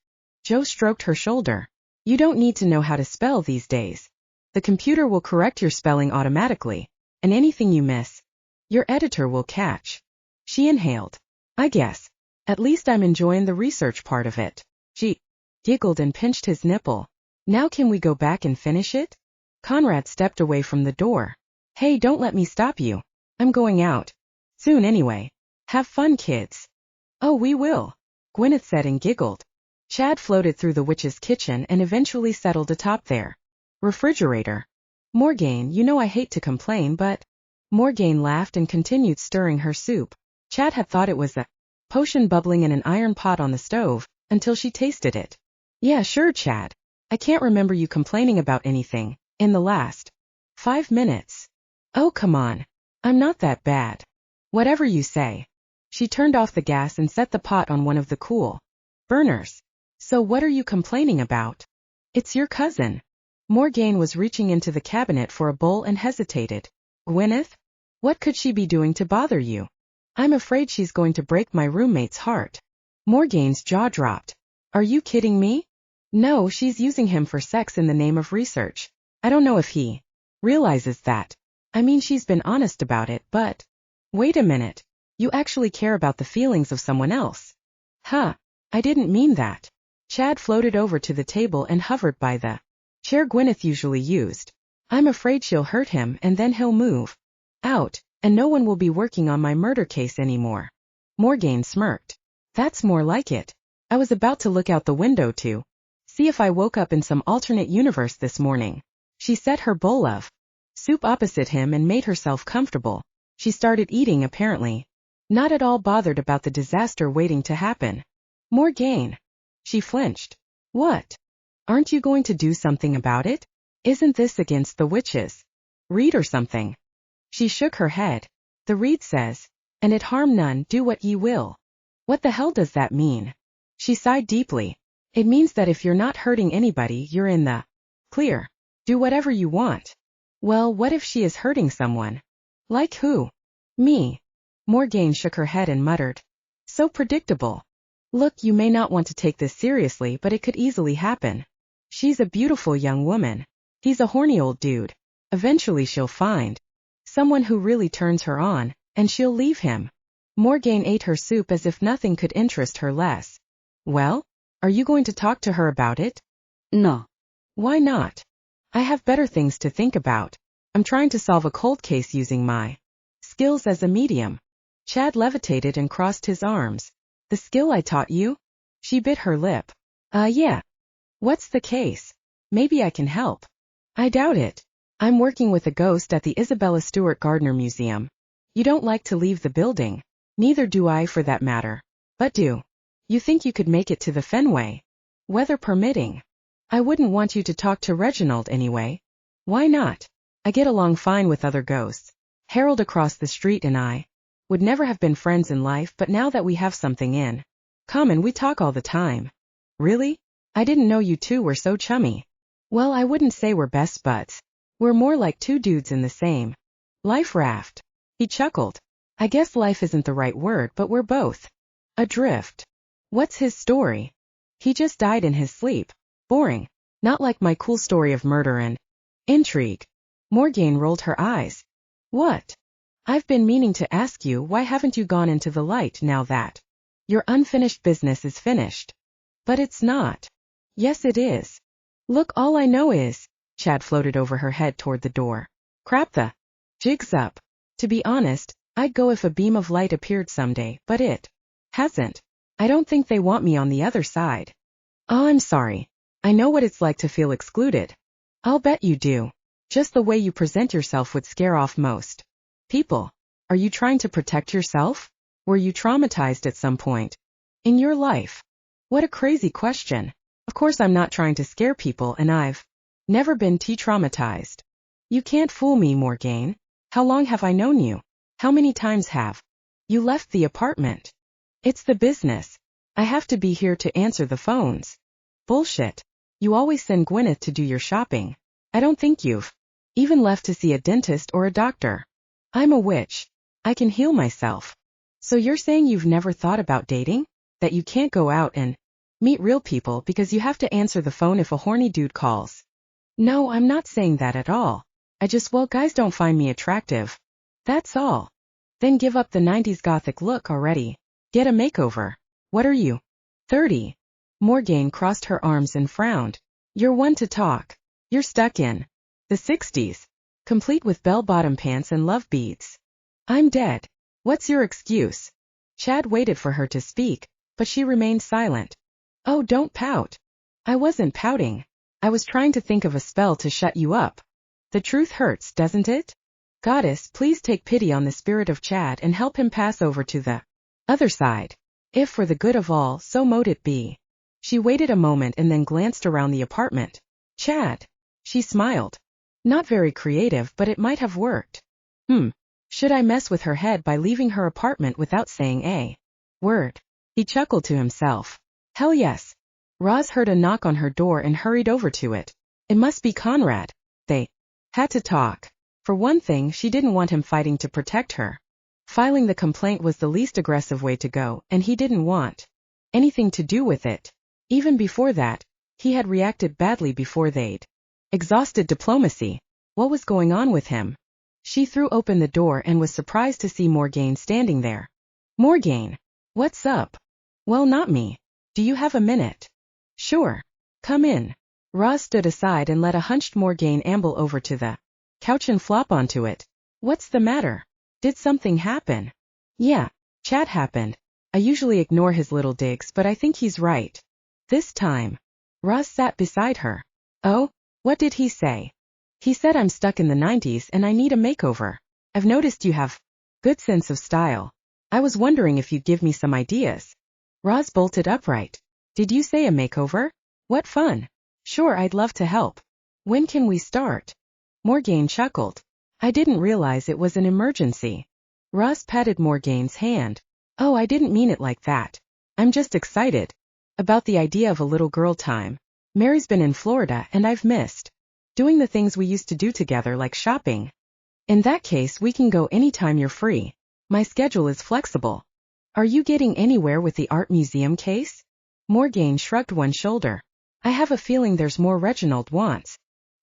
Joe stroked her shoulder. You don't need to know how to spell these days. The computer will correct your spelling automatically, and anything you miss, your editor will catch. She inhaled. I guess. At least I'm enjoying the research part of it. She giggled and pinched his nipple. Now can we go back and finish it? Konrad stepped away from the door. Hey, don't let me stop you. I'm going out. Soon anyway. Have fun, kids. Oh, we will, Gwyneth said and giggled. Chad floated through the witch's kitchen and eventually settled atop their refrigerator. Morgane, you know I hate to complain, but... Morgane laughed and continued stirring her soup. Chad had thought it was a potion bubbling in an iron pot on the stove, until she tasted it. Yeah, sure, Chad. I can't remember you complaining about anything in the last 5 minutes. Oh, come on. I'm not that bad. Whatever you say. She turned off the gas and set the pot on one of the cool burners. So what are you complaining about? It's your cousin. Morgane was reaching into the cabinet for a bowl and hesitated. Gwyneth? What could she be doing to bother you? I'm afraid she's going to break my roommate's heart. Morgane's jaw dropped. Are you kidding me? No, she's using him for sex in the name of research. I don't know if he realizes that. I mean, she's been honest about it, but... Wait a minute. You actually care about the feelings of someone else. Huh. I didn't mean that. Chad floated over to the table and hovered by the chair Gwyneth usually used. I'm afraid she'll hurt him and then he'll move out, and no one will be working on my murder case anymore. Morgane smirked. That's more like it. I was about to look out the window to see if I woke up in some alternate universe this morning. She set her bowl of soup opposite him and made herself comfortable. She started eating, apparently not at all bothered about the disaster waiting to happen. Morgane. She flinched. What? Aren't you going to do something about it? Isn't this against the witches' read or something? She shook her head. The read says, and it harm none, do what ye will. What the hell does that mean? She sighed deeply. It means that if you're not hurting anybody, you're in the clear. Do whatever you want. Well, what if she is hurting someone? Like who? Me. Morgane shook her head and muttered. So predictable. Look, you may not want to take this seriously, but it could easily happen. She's a beautiful young woman. He's a horny old dude. Eventually she'll find someone who really turns her on, and she'll leave him. Morgane ate her soup as if nothing could interest her less. Well, are you going to talk to her about it? No. Why not? I have better things to think about. I'm trying to solve a cold case using my skills as a medium. Chad levitated and crossed his arms. The skill I taught you? She bit her lip. Yeah. What's the case? Maybe I can help. I doubt it. I'm working with a ghost at the Isabella Stewart Gardner Museum. You don't like to leave the building. Neither do I, for that matter. But do you think you could make it to the Fenway? Weather permitting. I wouldn't want you to talk to Reginald anyway. Why not? I get along fine with other ghosts. Harold across the street and I would never have been friends in life, but now that we have something in common, we talk all the time. Really? I didn't know you two were so chummy. Well, I wouldn't say we're best buds. We're more like two dudes in the same life raft. He chuckled. I guess life isn't the right word, but we're both adrift. What's his story? He just died in his sleep. Boring. Not like my cool story of murder and intrigue. Morgane rolled her eyes. What? I've been meaning to ask you, why haven't you gone into the light now that your unfinished business is finished? But it's not. Yes, it is. Look, all I know is, Chad floated over her head toward the door. Crap, the jig's up. To be honest, I'd go if a beam of light appeared someday, but it hasn't. I don't think they want me on the other side. Oh, I'm sorry. I know what it's like to feel excluded. I'll bet you do. Just the way you present yourself would scare off most people. Are you trying to protect yourself? Were you traumatized at some point in your life? What a crazy question. Of course I'm not trying to scare people, and I've never been traumatized. You can't fool me, Morgane. How long have I known you? How many times have you left the apartment? It's the business. I have to be here to answer the phones. Bullshit. You always send Gwyneth to do your shopping. I don't think you've even left to see a dentist or a doctor. I'm a witch. I can heal myself. So you're saying you've never thought about dating? That you can't go out and meet real people because you have to answer the phone if a horny dude calls? No, I'm not saying that at all. Well, guys don't find me attractive. That's all. Then give up the 90s gothic look already. Get a makeover. What are you? 30. Morgane crossed her arms and frowned. You're one to talk. You're stuck in the 60s, complete with bell-bottom pants and love beads. I'm dead. What's your excuse? Chad waited for her to speak, but she remained silent. Oh, don't pout. I wasn't pouting. I was trying to think of a spell to shut you up. The truth hurts, doesn't it? Goddess, please take pity on the spirit of Chad and help him pass over to the other side. If for the good of all, so mote it be. She waited a moment and then glanced around the apartment. Chad. She smiled. Not very creative, but it might have worked. Should I mess with her head by leaving her apartment without saying a word? He chuckled to himself. Hell yes. Roz heard a knock on her door and hurried over to it. It must be Konrad. They had to talk. For one thing, she didn't want him fighting to protect her. Filing the complaint was the least aggressive way to go, and he didn't want anything to do with it. Even before that, he had reacted badly before they'd exhausted diplomacy. What was going on with him? She threw open the door and was surprised to see Morgane standing there. Morgane. What's up? Well, not me. Do you have a minute? Sure. Come in. Roz stood aside and let a hunched Morgane amble over to the couch and flop onto it. What's the matter? Did something happen? Yeah, chat happened. I usually ignore his little digs, but I think he's right. This time. Roz sat beside her. Oh, what did he say? He said I'm stuck in the 90s and I need a makeover. I've noticed you have good sense of style. I was wondering if you'd give me some ideas. Roz bolted upright. Did you say a makeover? What fun. Sure, I'd love to help. When can we start? Morgane chuckled. I didn't realize it was an emergency. Roz patted Morgane's hand. Oh, I didn't mean it like that. I'm just excited about the idea of a little girl time. Mary's been in Florida and I've missed doing the things we used to do together, like shopping. In that case, we can go anytime you're free. My schedule is flexible. Are you getting anywhere with the art museum case? Morgane shrugged one shoulder. I have a feeling there's more Reginald wants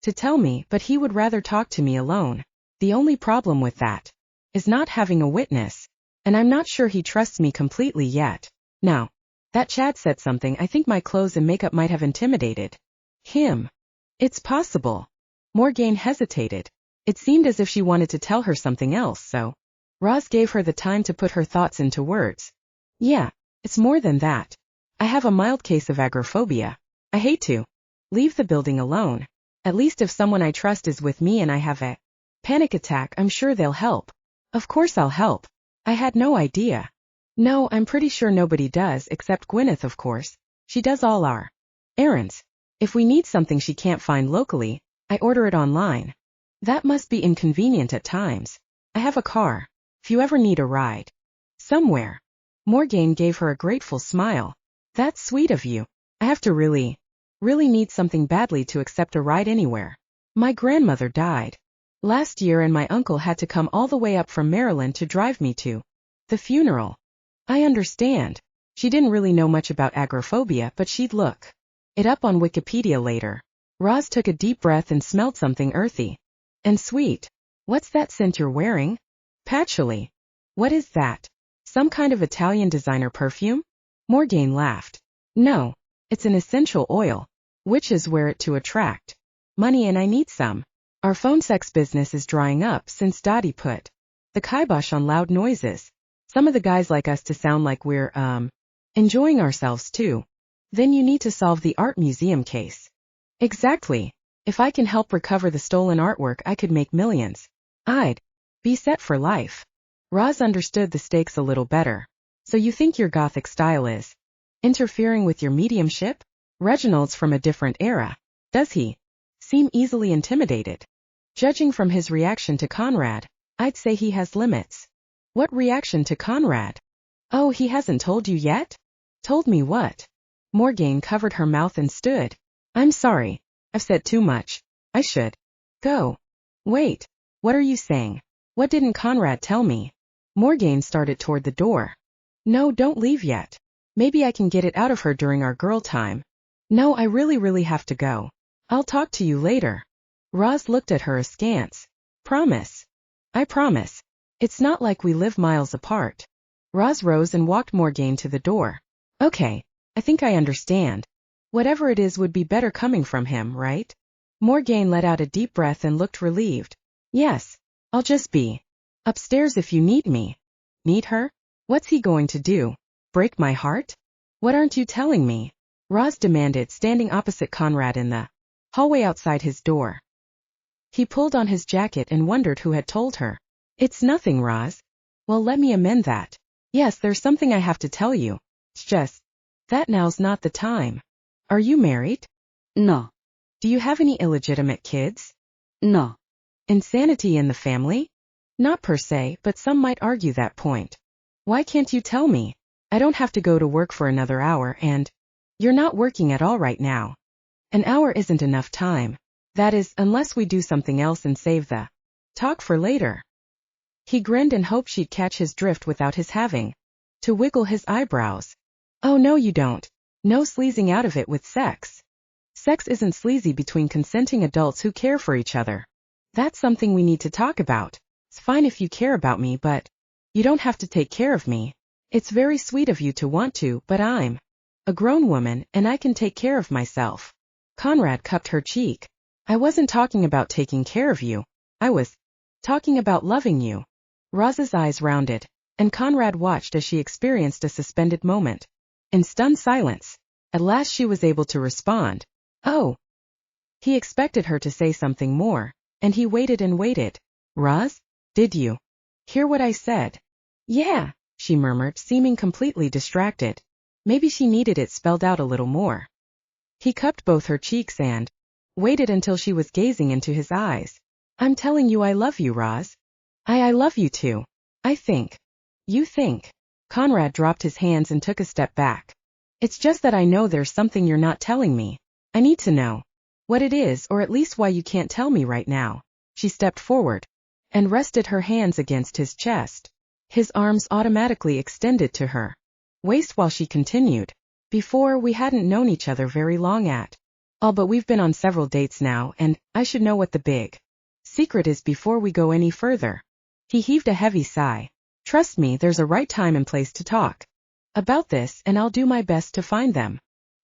to tell me, but he would rather talk to me alone. The only problem with that is not having a witness, and I'm not sure he trusts me completely yet. Now, that Chad said something. I think my clothes and makeup might have intimidated him. It's possible. Morgane hesitated. It seemed as if she wanted to tell her something else, so Roz gave her the time to put her thoughts into words. Yeah, it's more than that. I have a mild case of agoraphobia. I hate to leave the building alone. At least if someone I trust is with me and I have a panic attack, I'm sure they'll help. Of course I'll help. I had no idea. No, I'm pretty sure nobody does, except Gwyneth, of course. She does all our errands. If we need something she can't find locally, I order it online. That must be inconvenient at times. I have a car. If you ever need a ride somewhere. Morgane gave her a grateful smile. That's sweet of you. I have to really need something badly to accept a ride anywhere. My grandmother died last year and my uncle had to come all the way up from Maryland to drive me to the funeral. I understand. She didn't really know much about agoraphobia, but she'd look it up on Wikipedia later. Roz took a deep breath and smelled something earthy and sweet. What's that scent you're wearing? Patchouli. What is that? Some kind of Italian designer perfume? Morgane laughed. No, it's an essential oil. Witches wear it to attract money and I need some. Our phone sex business is drying up since Dottie put the kibosh on loud noises. Some of the guys like us to sound like we're, enjoying ourselves too. Then you need to solve the art museum case. Exactly. If I can help recover the stolen artwork, I could make millions. I'd be set for life. Roz understood the stakes a little better. So you think your gothic style is interfering with your mediumship? Reginald's from a different era. Does he seem easily intimidated? Judging from his reaction to Konrad, I'd say he has limits. What reaction to Konrad? Oh, he hasn't told you yet? Told me what? Morgane covered her mouth and stood. I'm sorry. I've said too much. I should go. Wait. What are you saying? What didn't Konrad tell me? Morgane started toward the door. No, don't leave yet. Maybe I can get it out of her during our girl time. No, I really have to go. I'll talk to you later. Roz looked at her askance. Promise. I promise. It's not like we live miles apart. Roz rose and walked Morgane to the door. Okay, I think I understand. Whatever it is would be better coming from him, right? Morgane let out a deep breath and looked relieved. Yes, I'll just be upstairs if you need me. Need her? What's he going to do? Break my heart? What aren't you telling me? Roz demanded, standing opposite Konrad in the hallway outside his door. He pulled on his jacket and wondered who had told her. It's nothing, Roz. Well, let me amend that. Yes, there's something I have to tell you. It's just that now's not the time. Are you married? No. Do you have any illegitimate kids? No. Insanity in the family? Not per se, but some might argue that point. Why can't you tell me? I don't have to go to work for another hour and you're not working at all right now. An hour isn't enough time. That is, unless we do something else and save the talk for later. He grinned and hoped she'd catch his drift without his having to wiggle his eyebrows. Oh no, you don't. No sleazing out of it with sex. Sex isn't sleazy between consenting adults who care for each other. That's something we need to talk about. It's fine if you care about me, but you don't have to take care of me. It's very sweet of you to want to, but I'm a grown woman and I can take care of myself. Konrad cupped her cheek. I wasn't talking about taking care of you. I was talking about loving you. Roz's eyes rounded, and Konrad watched as she experienced a suspended moment. In stunned silence, at last she was able to respond. Oh. He expected her to say something more, and he waited and waited. Roz, did you hear what I said? Yeah, she murmured, seeming completely distracted. Maybe she needed it spelled out a little more. He cupped both her cheeks and waited until she was gazing into his eyes. I'm telling you I love you, Roz. I love you too. I think. You think. Konrad dropped his hands and took a step back. It's just that I know there's something you're not telling me. I need to know what it is, or at least why you can't tell me right now. She stepped forward and rested her hands against his chest. His arms automatically extended to her waist while she continued. Before, we hadn't known each other very long at all, but we've been on several dates now, and I should know what the big secret is before we go any further. He heaved a heavy sigh. Trust me, there's a right time and place to talk about this, and I'll do my best to find them.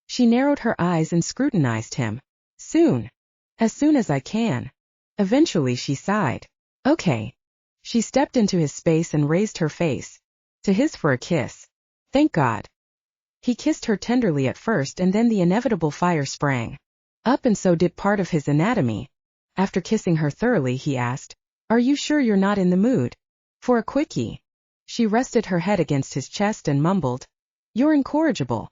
She narrowed her eyes and scrutinized him. Soon. As soon as I can. Eventually she sighed. Okay. She stepped into his space and raised her face to his for a kiss. Thank God. He kissed her tenderly at first, and then the inevitable fire sprang up, and so did part of his anatomy. After kissing her thoroughly, he asked, Are you sure you're not in the mood for a quickie? She rested her head against his chest and mumbled, You're incorrigible.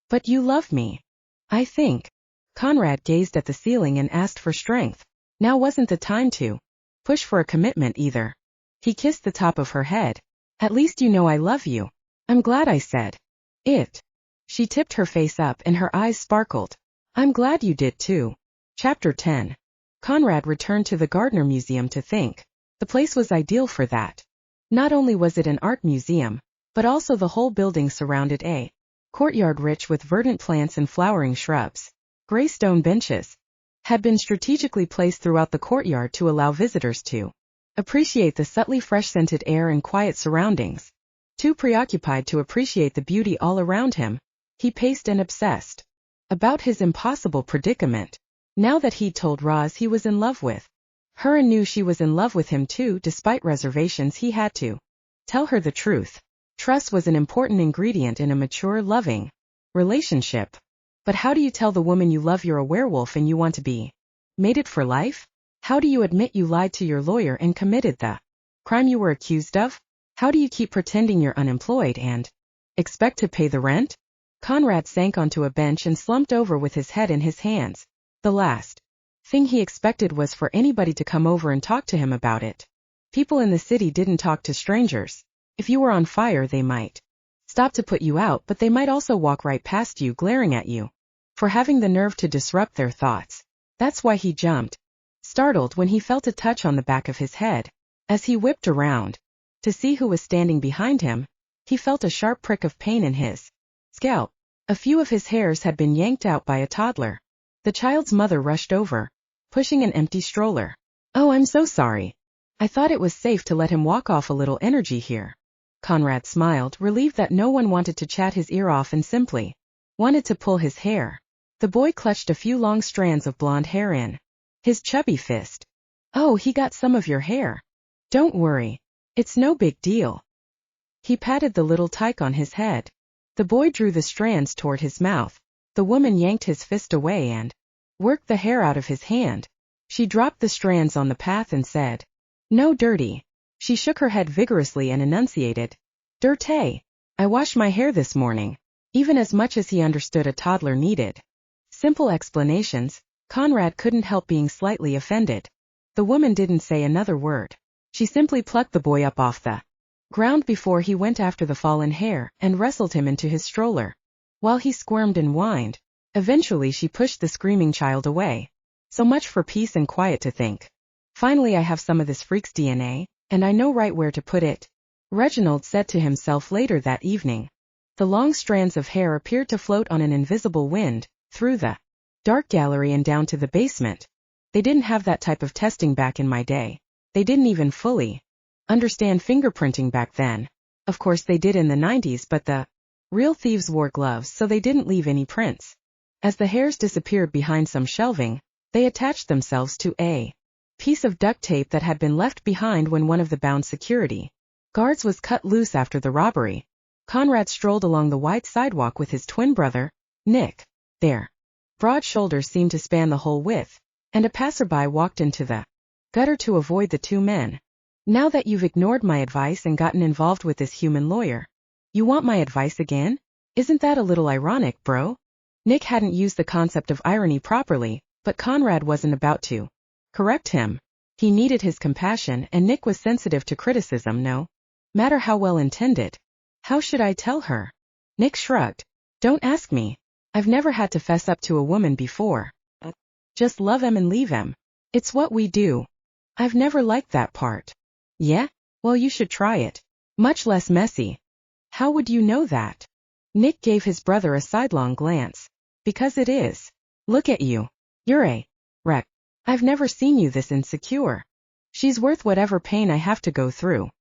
But you love me. I think. Konrad gazed at the ceiling and asked for strength. Now wasn't the time to push for a commitment either. He kissed the top of her head. At least you know I love you. I'm glad I said it. She tipped her face up and her eyes sparkled. I'm glad you did too. Chapter 10. Konrad returned to the Gardner Museum to think. The place was ideal for that. Not only was it an art museum, but also the whole building surrounded a courtyard rich with verdant plants and flowering shrubs. Gray stone benches had been strategically placed throughout the courtyard to allow visitors to appreciate the subtly fresh-scented air and quiet surroundings. Too preoccupied to appreciate the beauty all around him, he paced and obsessed about his impossible predicament. Now that he'd told Roz he was in love with her and knew she was in love with him too, despite reservations, he had to tell her the truth. Trust was an important ingredient in a mature, loving relationship. But how do you tell the woman you love you're a werewolf and you want to be mated for life? How do you admit you lied to your lawyer and committed the crime you were accused of? How do you keep pretending you're unemployed and expect to pay the rent? Konrad sank onto a bench and slumped over with his head in his hands. The last thing he expected was for anybody to come over and talk to him about it. People in the city didn't talk to strangers. If you were on fire, they might stop to put you out, but they might also walk right past you, glaring at you for having the nerve to disrupt their thoughts. That's why he jumped, startled, when he felt a touch on the back of his head. As he whipped around to see who was standing behind him, he felt a sharp prick of pain in his scalp. A few of his hairs had been yanked out by a toddler. The child's mother rushed over, pushing an empty stroller. Oh, I'm so sorry. I thought it was safe to let him walk off. A little energy here. Konrad smiled, relieved that no one wanted to chat his ear off and simply wanted to pull his hair. The boy clutched a few long strands of blonde hair in his chubby fist. Oh, he got some of your hair. Don't worry. It's no big deal. He patted the little tyke on his head. The boy drew the strands toward his mouth. The woman yanked his fist away and worked the hair out of his hand. She dropped the strands on the path and said, No dirty. She shook her head vigorously and enunciated, Dirty. I washed my hair this morning. Even as much as he understood a toddler needed simple explanations, Konrad couldn't help being slightly offended. The woman didn't say another word. She simply plucked the boy up off the ground before he went after the fallen hair and wrestled him into his stroller. While he squirmed and whined, eventually she pushed the screaming child away. So much for peace and quiet to think. Finally, I have some of this freak's DNA, and I know right where to put it, Reginald said to himself later that evening. The long strands of hair appeared to float on an invisible wind, through the dark gallery and down to the basement. They didn't have that type of testing back in my day. They didn't even fully understand fingerprinting back then. Of course they did in the 90s, but the real thieves wore gloves, so they didn't leave any prints. As the hairs disappeared behind some shelving, they attached themselves to a piece of duct tape that had been left behind when one of the bound security guards was cut loose after the robbery. Konrad strolled along the wide sidewalk with his twin brother, Nick. Their broad shoulders seemed to span the whole width, and a passerby walked into the gutter to avoid the two men. Now that you've ignored my advice and gotten involved with this human lawyer, you want my advice again? Isn't that a little ironic, bro? Nick hadn't used the concept of irony properly, but Konrad wasn't about to correct him. He needed his compassion, and Nick was sensitive to criticism, no matter how well intended. How should I tell her? Nick shrugged. Don't ask me. I've never had to fess up to a woman before. Just love em and leave em. It's what we do. I've never liked that part. Yeah? Well, you should try it. Much less messy. How would you know that? Nick gave his brother a sidelong glance. Because it is. Look at you. You're a wreck. I've never seen you this insecure. She's worth whatever pain I have to go through.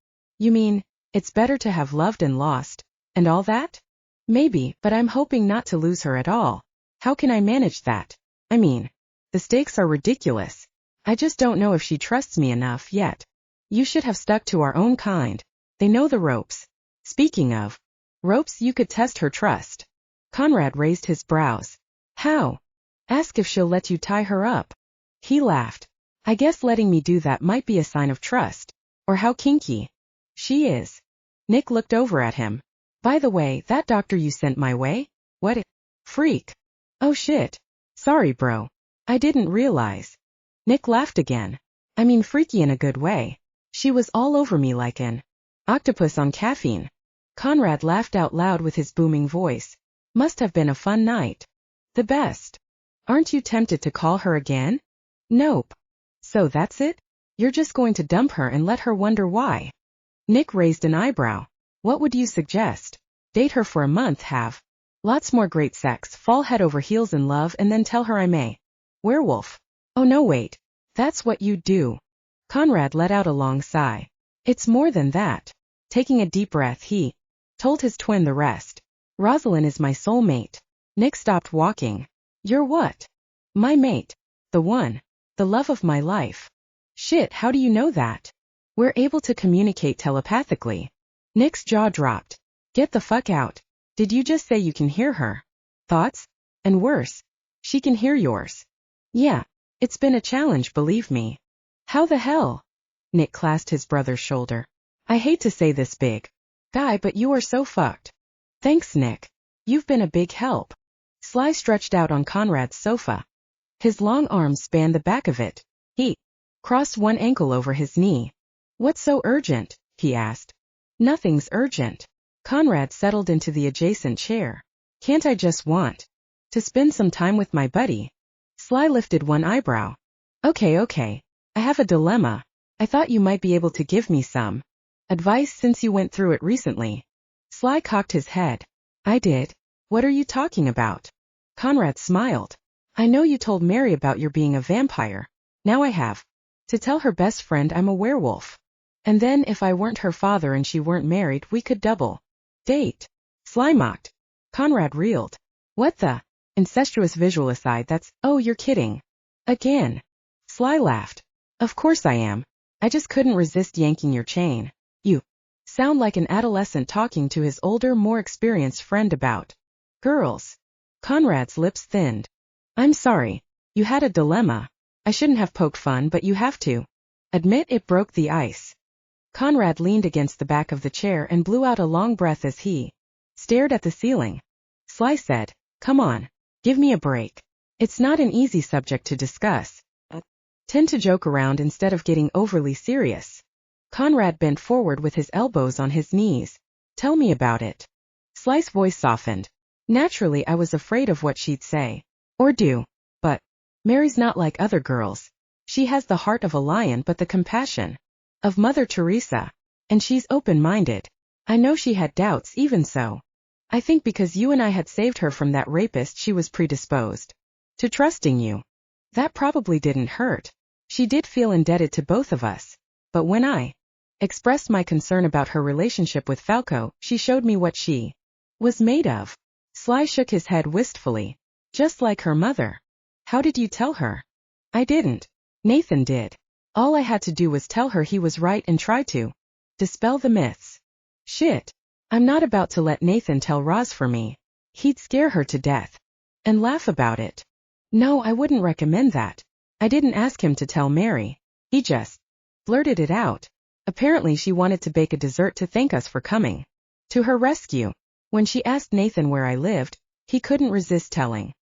You mean, it's better to have loved and lost, and all that? Maybe, but I'm hoping not to lose her at all. How can I manage that? I mean, the stakes are ridiculous. I just don't know if she trusts me enough yet. You should have stuck to our own kind. They know the ropes. Speaking of ropes, you could test her trust. Konrad raised his brows. How? Ask if she'll let you tie her up. He laughed. I guess letting me do that might be a sign of trust. Or how kinky she is. Nick looked over at him. By the way, that doctor you sent my way? What a freak. Oh shit. Sorry, bro. I didn't realize. Nick laughed again. I mean freaky in a good way. She was all over me like an octopus on caffeine. Konrad laughed out loud with his booming voice. Must have been a fun night. The best. Aren't you tempted to call her again? Nope. So that's it? You're just going to dump her and let her wonder why? Nick raised an eyebrow. What would you suggest? Date her for a month, have lots more great sex, fall head over heels in love, and then tell her I'm a werewolf. Oh no, wait. That's what you do. Konrad let out a long sigh. It's more than that. Taking a deep breath, he told his twin the rest. Rosalind is my soulmate. Nick stopped walking. You're what? My mate. The one. The love of my life. Shit, how do you know that? We're able to communicate telepathically. Nick's jaw dropped. Get the fuck out. Did you just say you can hear her thoughts? And worse, she can hear yours. Yeah, it's been a challenge, believe me. How the hell? Nick clasped his brother's shoulder. I hate to say this, big guy, but you are so fucked. Thanks, Nick. You've been a big help. Sly stretched out on Konrad's sofa. His long arms spanned the back of it. He crossed one ankle over his knee. What's so urgent? He asked. Nothing's urgent. Konrad settled into the adjacent chair. Can't I just want to spend some time with my buddy? Sly lifted one eyebrow. Okay. I have a dilemma. I thought you might be able to give me some advice since you went through it recently. Sly cocked his head. I did. What are you talking about? Konrad smiled. I know you told Mary about your being a vampire. Now I have to tell her best friend I'm a werewolf. And then if I weren't her father and she weren't married, we could double date. Sly mocked. Konrad reeled. What the? Incestuous visual aside, that's, oh, you're kidding. Again. Sly laughed. Of course I am. I just couldn't resist yanking your chain. You sound like an adolescent talking to his older, more experienced friend about girls. Konrad's lips thinned. I'm sorry. You had a dilemma. I shouldn't have poked fun, but you have to admit it broke the ice. Konrad leaned against the back of the chair and blew out a long breath as he stared at the ceiling. Sly said, come on, give me a break. It's not an easy subject to discuss. Tend to joke around instead of getting overly serious. Konrad bent forward with his elbows on his knees. Tell me about it. Sly's voice softened. Naturally, I was afraid of what she'd say. Or do. But Mary's not like other girls. She has the heart of a lion but the compassion of Mother Teresa. And she's open-minded. I know she had doubts, even so. I think because you and I had saved her from that rapist, she was predisposed to trusting you. That probably didn't hurt. She did feel indebted to both of us. But when I expressed my concern about her relationship with Falco, she showed me what she was made of. Sly shook his head wistfully. Just like her mother. How did you tell her? I didn't. Nathan did. All I had to do was tell her he was right and try to dispel the myths. Shit. I'm not about to let Nathan tell Roz for me. He'd scare her to death. And laugh about it. No, I wouldn't recommend that. I didn't ask him to tell Mary. He just blurted it out. Apparently she wanted to bake a dessert to thank us for coming to her rescue. When she asked Nathan where I lived, he couldn't resist telling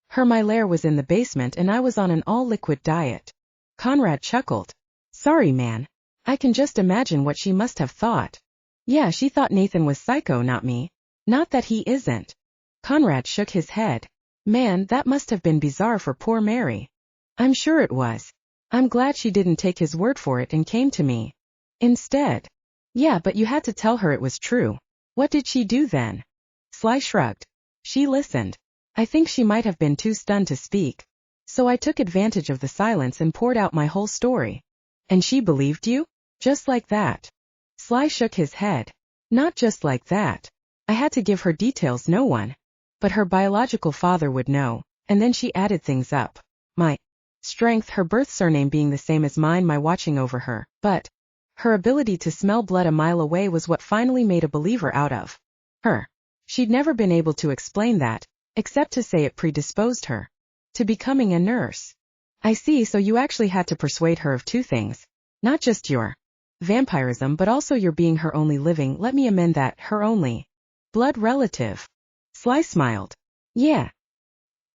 her my lair was in the basement and I was on an all-liquid diet. Konrad chuckled. Sorry, man. I can just imagine what she must have thought. Yeah, she thought Nathan was psycho, not me. Not that he isn't. Konrad shook his head. Man, that must have been bizarre for poor Mary. I'm sure it was. I'm glad she didn't take his word for it and came to me instead. Yeah, but you had to tell her it was true. What did she do then? Sly shrugged. She listened. I think she might have been too stunned to speak. So I took advantage of the silence and poured out my whole story. And she believed you? Just like that? Sly shook his head. Not just like that. I had to give her details no one. But her biological father would know, and then she added things up. My strength, her birth surname being the same as mine, my watching over her, but her ability to smell blood a mile away was what finally made a believer out of her. She'd never been able to explain that, except to say it predisposed her to becoming a nurse. I see, so you actually had to persuade her of two things. Not just your vampirism, but also your being her only living, let me amend that, her only blood relative. Sly smiled. Yeah.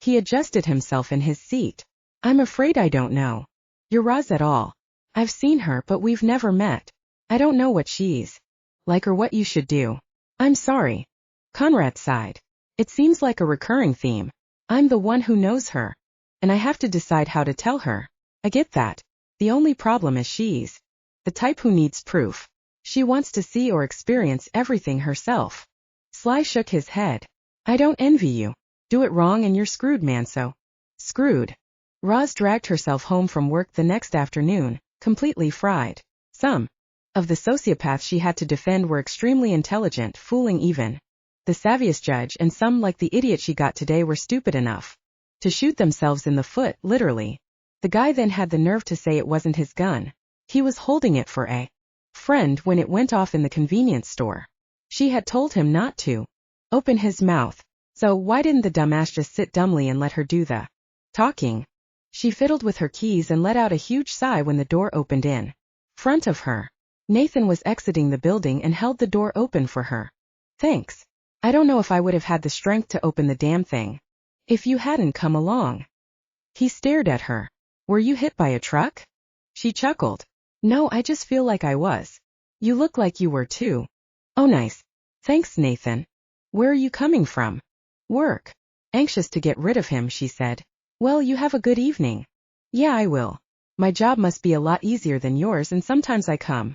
He adjusted himself in his seat. I'm afraid I don't know your Roz at all. I've seen her, but we've never met. I don't know what she's like or what you should do. I'm sorry. Konrad sighed. It seems like a recurring theme. I'm the one who knows her. And I have to decide how to tell her. I get that. The only problem is she's the type who needs proof. She wants to see or experience everything herself. Sly shook his head. I don't envy you. Do it wrong and you're screwed, man, so. Screwed. Roz dragged herself home from work the next afternoon, completely fried. Some of the sociopaths she had to defend were extremely intelligent, fooling even the savviest judge, and some, like the idiot she got today, were stupid enough to shoot themselves in the foot, literally. The guy then had the nerve to say it wasn't his gun. He was holding it for a friend when it went off in the convenience store. She had told him not to open his mouth. So why didn't the dumbass just sit dumbly and let her do the talking? She fiddled with her keys and let out a huge sigh when the door opened in front of her. Nathan was exiting the building and held the door open for her. Thanks. I don't know if I would have had the strength to open the damn thing if you hadn't come along. He stared at her. Were you hit by a truck? She chuckled. No, I just feel like I was. You look like you were too. Oh, nice. Thanks, Nathan. Where are you coming from? Work. Anxious to get rid of him, she said. Well, you have a good evening. Yeah, I will. My job must be a lot easier than yours, and sometimes I come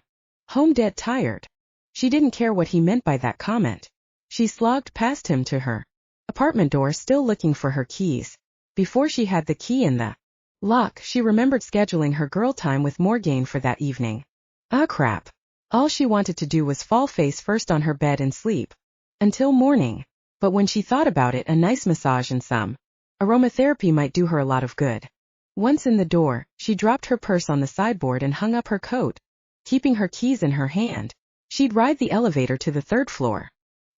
home dead tired. She didn't care what he meant by that comment. She slogged past him to her apartment door, still looking for her keys. Before she had the key in the lock, she remembered scheduling her girl time with Morgane for that evening. Ah, crap. All she wanted to do was fall face first on her bed and sleep until morning. But when she thought about it, a nice massage and some aromatherapy might do her a lot of good. Once in the door, she dropped her purse on the sideboard and hung up her coat. Keeping her keys in her hand, she'd ride the elevator to the third floor.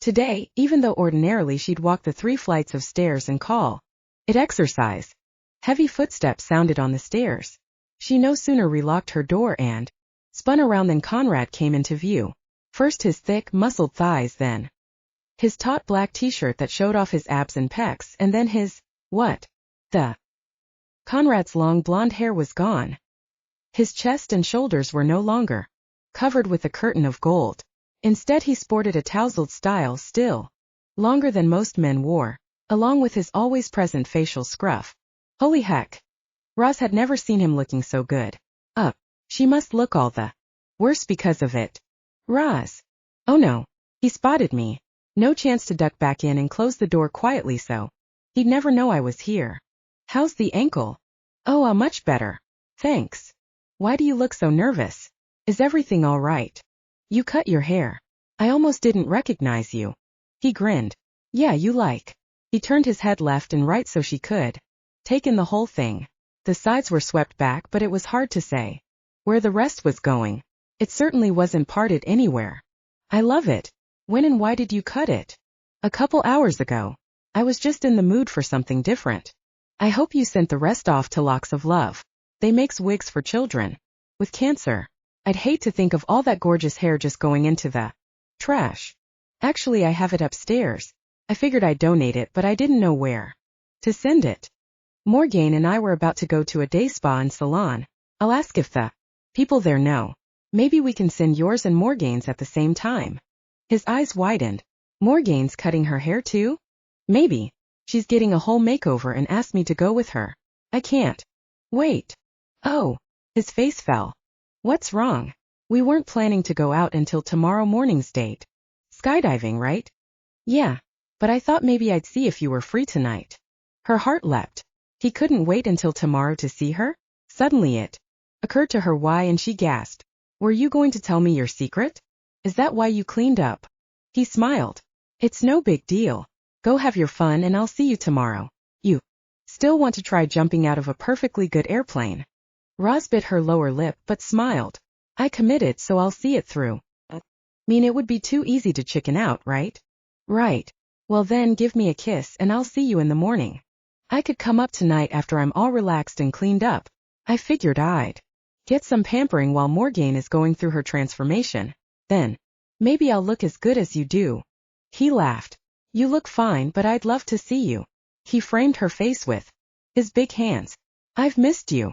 Today, even though ordinarily she'd walk the 3 flights of stairs and call it exercise, heavy footsteps sounded on the stairs. She no sooner relocked her door and spun around than Konrad came into view. First his thick, muscled thighs, then his taut black t-shirt that showed off his abs and pecs, and then his, what? The. Konrad's long blonde hair was gone. His chest and shoulders were no longer covered with a curtain of gold. Instead he sported a tousled style still longer than most men wore, along with his always present facial scruff. Holy heck. Roz had never seen him looking so good. She must look all the worse because of it. Roz. Oh no. He spotted me. No chance to duck back in and close the door quietly so he'd never know I was here. How's the ankle? Oh, much better. Thanks. Why do you look so nervous? Is everything all right? You cut your hair. I almost didn't recognize you. He grinned. Yeah, you like. He turned his head left and right so she could take in the whole thing. The sides were swept back, but it was hard to say where the rest was going. It certainly wasn't parted anywhere. I love it. When and why did you cut it? A couple hours ago. I was just in the mood for something different. I hope you sent the rest off to Locks of Love. They makes wigs for children with cancer. I'd hate to think of all that gorgeous hair just going into the trash. Actually, I have it upstairs. I figured I'd donate it, but I didn't know where to send it. Morgane and I were about to go to a day spa and salon. I'll ask if the people there know. Maybe we can send yours and Morgane's at the same time. His eyes widened. Morgane's cutting her hair too? Maybe. She's getting a whole makeover and asked me to go with her. I can't. Wait. Oh. His face fell. What's wrong? We weren't planning to go out until tomorrow morning's date. Skydiving, right? Yeah, but I thought maybe I'd see if you were free tonight. Her heart leapt. He couldn't wait until tomorrow to see her? Suddenly it occurred to her why, and she gasped. Were you going to tell me your secret? Is that why you cleaned up? He smiled. It's no big deal. Go have your fun and I'll see you tomorrow. You still want to try jumping out of a perfectly good airplane? Roz bit her lower lip but smiled. I committed, so I'll see it through. Mean it would be too easy to chicken out, right? Right. Well then give me a kiss and I'll see you in the morning. I could come up tonight after I'm all relaxed and cleaned up. I figured I'd get some pampering while Morgane is going through her transformation. Then, maybe I'll look as good as you do. He laughed. You look fine, but I'd love to see you. He framed her face with his big hands. I've missed you.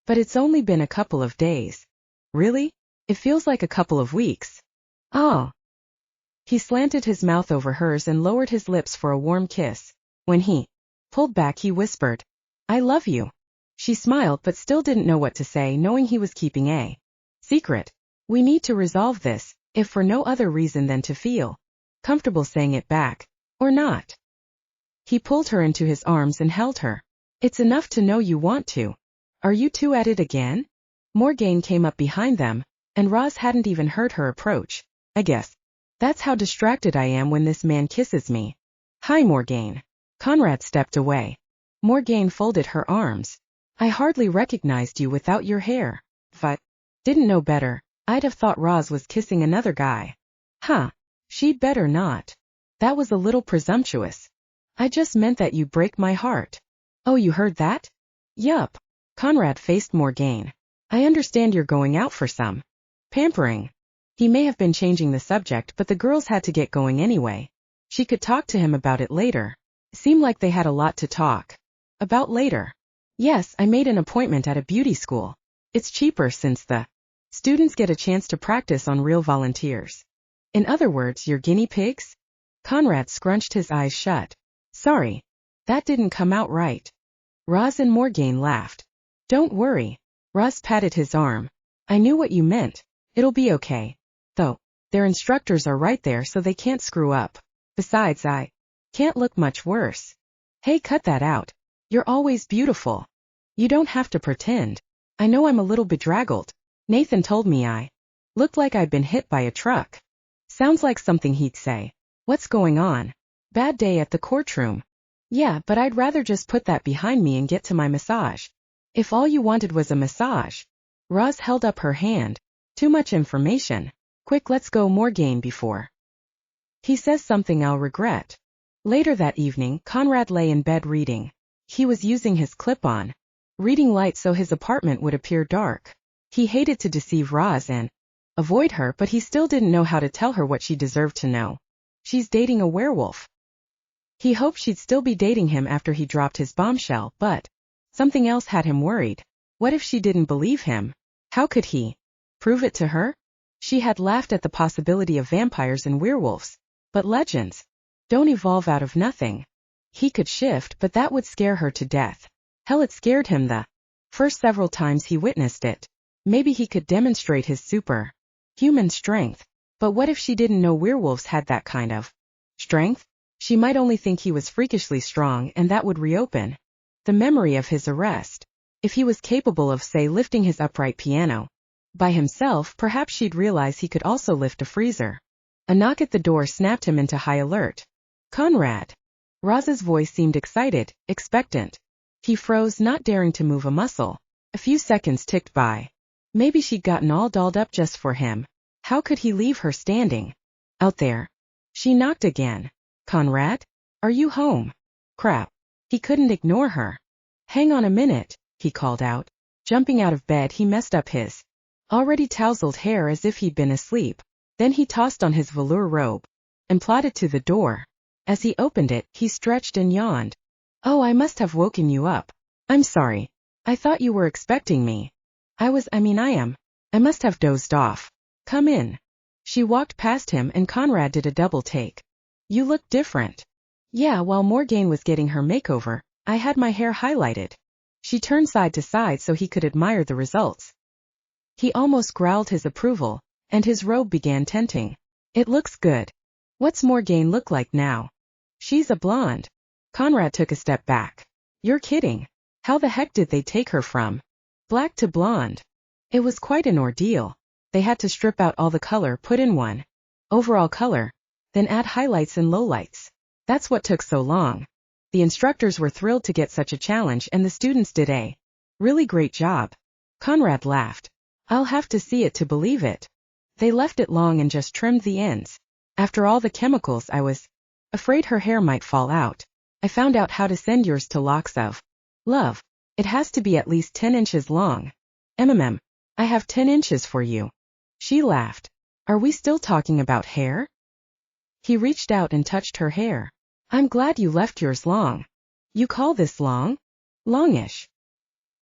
But it's only been a couple of days. Really? It feels like a couple of weeks. Oh. He slanted his mouth over hers and lowered his lips for a warm kiss. When he pulled back, he whispered, I love you. She smiled but still didn't know what to say, knowing he was keeping a secret. We need to resolve this, if for no other reason than to feel comfortable saying it back. Or not. He pulled her into his arms and held her. It's enough to know you want to. Are you two at it again? Morgane came up behind them, and Roz hadn't even heard her approach. I guess that's how distracted I am when this man kisses me. Hi, Morgane. Konrad stepped away. Morgane folded her arms. I hardly recognized you without your hair. But didn't know better. I'd have thought Roz was kissing another guy. Huh. She'd better not. That was a little presumptuous. I just meant that you'd break my heart. Oh, you heard that? Yup. Konrad faced Morgane. I understand you're going out for some pampering. He may have been changing the subject, but the girls had to get going anyway. She could talk to him about it later. Seemed like they had a lot to talk about later. Yes, I made an appointment at a beauty school. It's cheaper since the students get a chance to practice on real volunteers. In other words, you're guinea pigs? Konrad scrunched his eyes shut. Sorry. That didn't come out right. Roz and Morgane laughed. Don't worry. Roz patted his arm. I knew what you meant. It'll be okay. Though, their instructors are right there so they can't screw up. Besides, I can't look much worse. Hey, cut that out. You're always beautiful. You don't have to pretend. I know I'm a little bedraggled. Nathan told me I looked like I'd been hit by a truck. Sounds like something he'd say. What's going on? Bad day at the courtroom. Yeah, but I'd rather just put that behind me and get to my massage. If all you wanted was a massage. Roz held up her hand. Too much information. Quick, let's go, Morgane, before he says something I'll regret. Later that evening, Konrad lay in bed reading. He was using his clip-on reading light so his apartment would appear dark. He hated to deceive Roz and avoid her, but he still didn't know how to tell her what she deserved to know. She's dating a werewolf. He hoped she'd still be dating him after he dropped his bombshell, but something else had him worried. What if she didn't believe him? How could he prove it to her? She had laughed at the possibility of vampires and werewolves. But legends don't evolve out of nothing. He could shift, but that would scare her to death. Hell, it scared him the first several times he witnessed it. Maybe he could demonstrate his superhuman strength. But what if she didn't know werewolves had that kind of strength? She might only think he was freakishly strong, and that would reopen the memory of his arrest. If he was capable of, say, lifting his upright piano by himself, perhaps she'd realize he could also lift a freezer. A knock at the door snapped him into high alert. Konrad. Roz's voice seemed excited, expectant. He froze, not daring to move a muscle. A few seconds ticked by. Maybe she'd gotten all dolled up just for him. How could he leave her standing out there? She knocked again. Konrad? Are you home? Crap. He couldn't ignore her. Hang on a minute, he called out. Jumping out of bed, he messed up his already tousled hair as if he'd been asleep. Then he tossed on his velour robe and plodded to the door. As he opened it, he stretched and yawned. Oh, I must have woken you up. I'm sorry. I thought you were expecting me. I am. I must have dozed off. Come in. She walked past him and Konrad did a double take. You look different. Yeah, while Morgane was getting her makeover, I had my hair highlighted. She turned side to side so he could admire the results. He almost growled his approval, and his robe began tenting. It looks good. What's Morgane look like now? She's a blonde. Konrad took a step back. You're kidding. How the heck did they take her from black to blonde? It was quite an ordeal. They had to strip out all the color, put in one overall color, then add highlights and lowlights. That's what took so long. The instructors were thrilled to get such a challenge, and the students did a really great job. Konrad laughed. I'll have to see it to believe it. They left it long and just trimmed the ends. After all the chemicals, I was afraid her hair might fall out. I found out how to send yours to locks of love. It has to be at least 10 inches long. I have 10 inches for you. She laughed. Are we still talking about hair? He reached out and touched her hair. I'm glad you left yours long. You call this long? Longish.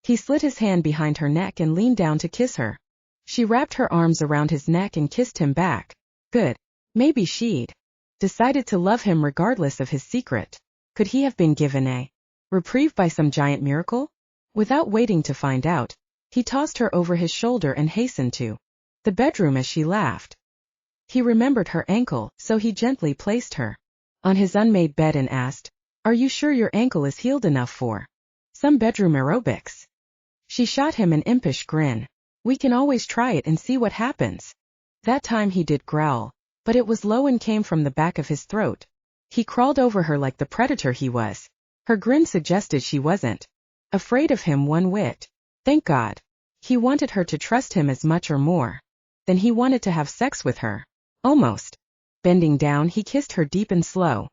He slid his hand behind her neck and leaned down to kiss her. She wrapped her arms around his neck and kissed him back. Good. Maybe she'd decided to love him regardless of his secret. Could he have been given a reprieve by some giant miracle? Without waiting to find out, he tossed her over his shoulder and hastened to the bedroom as she laughed. He remembered her ankle, so he gently placed her on his unmade bed and asked, Are you sure your ankle is healed enough for some bedroom aerobics? She shot him an impish grin. We can always try it and see what happens. That time he did growl, but it was low and came from the back of his throat. He crawled over her like the predator he was. Her grin suggested she wasn't afraid of him one whit. Thank God. He wanted her to trust him as much or more than he wanted to have sex with her. Almost. Bending down, he kissed her deep and slow.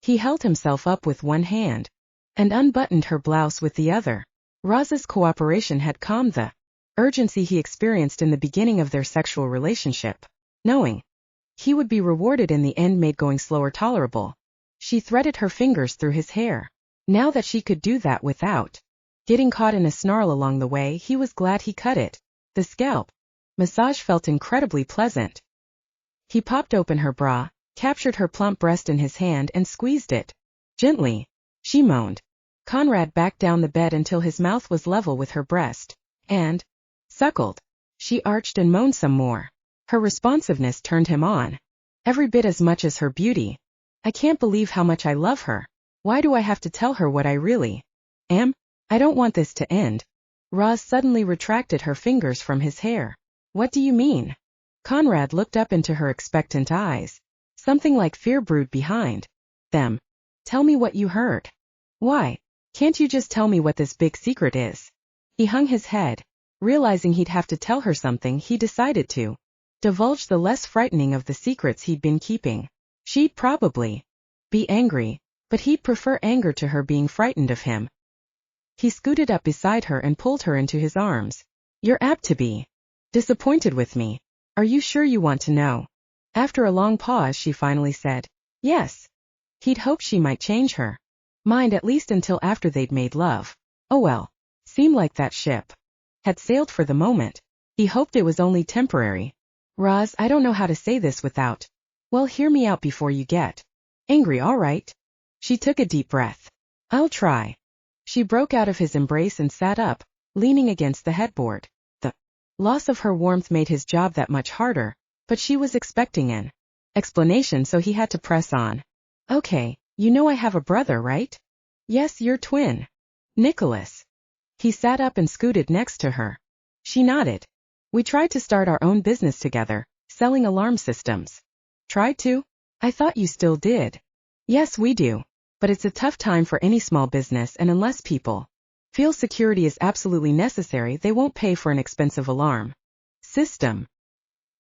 He held himself up with one hand and unbuttoned her blouse with the other. Roz's cooperation had calmed the urgency he experienced in the beginning of their sexual relationship. Knowing he would be rewarded in the end made going slower tolerable. She threaded her fingers through his hair. Now that she could do that without getting caught in a snarl along the way, he was glad he cut it. The scalp massage felt incredibly pleasant. He popped open her bra, captured her plump breast in his hand and squeezed it. Gently, she moaned. Konrad backed down the bed until his mouth was level with her breast, and suckled. She arched and moaned some more. Her responsiveness turned him on. Every bit as much as her beauty. I can't believe how much I love her. Why do I have to tell her what I really am? I don't want this to end. Roz suddenly retracted her fingers from his hair. What do you mean? Konrad looked up into her expectant eyes. Something like fear brewed behind them. Tell me what you heard. Why? Can't you just tell me what this big secret is? He hung his head. Realizing he'd have to tell her something, he decided to divulge the less frightening of the secrets he'd been keeping. She'd probably be angry, but he'd prefer anger to her being frightened of him. He scooted up beside her and pulled her into his arms. You're apt to be disappointed with me. Are you sure you want to know? After a long pause, she finally said, yes. He'd hoped she might change her mind at least until after they'd made love. Oh well. Seemed like that ship had sailed for the moment. He hoped it was only temporary. Roz, I don't know how to say this without. Well, hear me out before you get angry, all right? She took a deep breath. I'll try. She broke out of his embrace and sat up, leaning against the headboard. The loss of her warmth made his job that much harder, but she was expecting an explanation, so he had to press on. Okay, you know I have a brother, right? Yes, your twin. Nicholas. He sat up and scooted next to her. She nodded. We tried to start our own business together, selling alarm systems. Tried to? I thought you still did. Yes, we do. But it's a tough time for any small business, and unless people feel security is absolutely necessary, they won't pay for an expensive alarm system.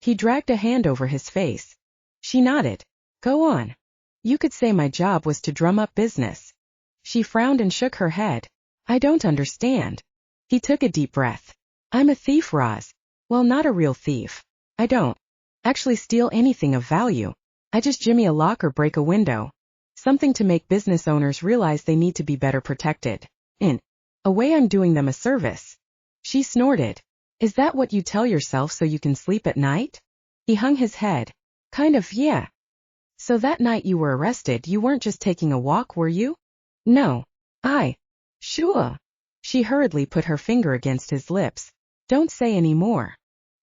He dragged a hand over his face. She nodded. Go on. You could say my job was to drum up business. She frowned and shook her head. I don't understand. He took a deep breath. I'm a thief, Roz. Well, not a real thief. I don't actually steal anything of value. I just jimmy a lock or break a window. Something to make business owners realize they need to be better protected. In a way, I'm doing them a service. She snorted. Is that what you tell yourself so you can sleep at night? He hung his head. Kind of, yeah. So that night you were arrested, you weren't just taking a walk, were you? No. Sure. She hurriedly put her finger against his lips. Don't say any more.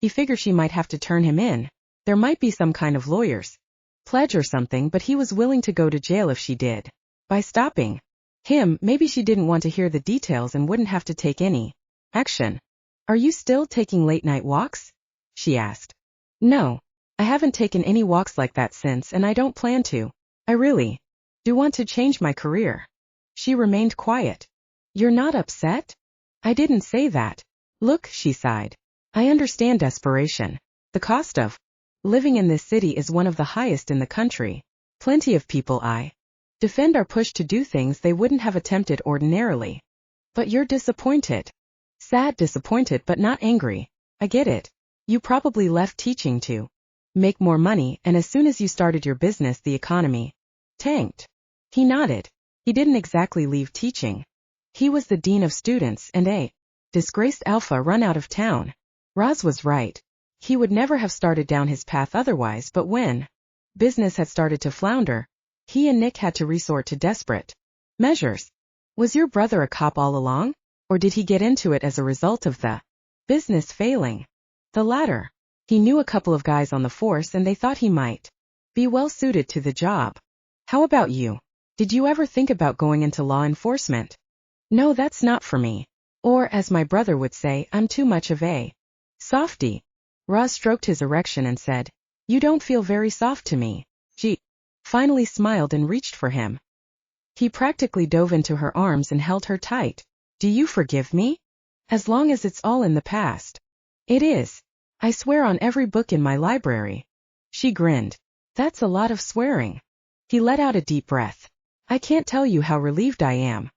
He figured she might have to turn him in. There might be some kind of lawyer's pledge or something, but he was willing to go to jail if she did. By stopping him, maybe she didn't want to hear the details and wouldn't have to take any action. Are you still taking late-night walks? She asked. No. I haven't taken any walks like that since, and I don't plan to. I really do want to change my career. She remained quiet. You're not upset? I didn't say that. Look, she sighed. I understand desperation. The cost of living in this city is one of the highest in the country. Plenty of people I defend are pushed to do things they wouldn't have attempted ordinarily. But you're disappointed. Sad, disappointed, but not angry. I get it. You probably left teaching to make more money, and as soon as you started your business the economy tanked. He nodded. He didn't exactly leave teaching. He was the dean of students and a disgraced alpha run out of town. Roz was right. He would never have started down his path otherwise, but when business had started to flounder, he and Nick had to resort to desperate measures. Was your brother a cop all along? Or did he get into it as a result of the business failing? The latter. He knew a couple of guys on the force and they thought he might be well suited to the job. How about you? Did you ever think about going into law enforcement? No, that's not for me. Or, as my brother would say, I'm too much of a softie. Roz stroked his erection and said, You don't feel very soft to me. She finally smiled and reached for him. He practically dove into her arms and held her tight. Do you forgive me? As long as it's all in the past. It is. I swear on every book in my library. She grinned. That's a lot of swearing. He let out a deep breath. I can't tell you how relieved I am.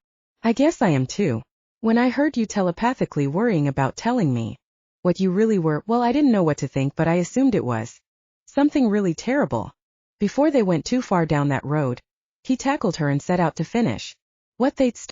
I guess I am too. When I heard you telepathically worrying about telling me what you really were, well, I didn't know what to think, but I assumed it was something really terrible. Before they went too far down that road, he tackled her and set out to finish what they'd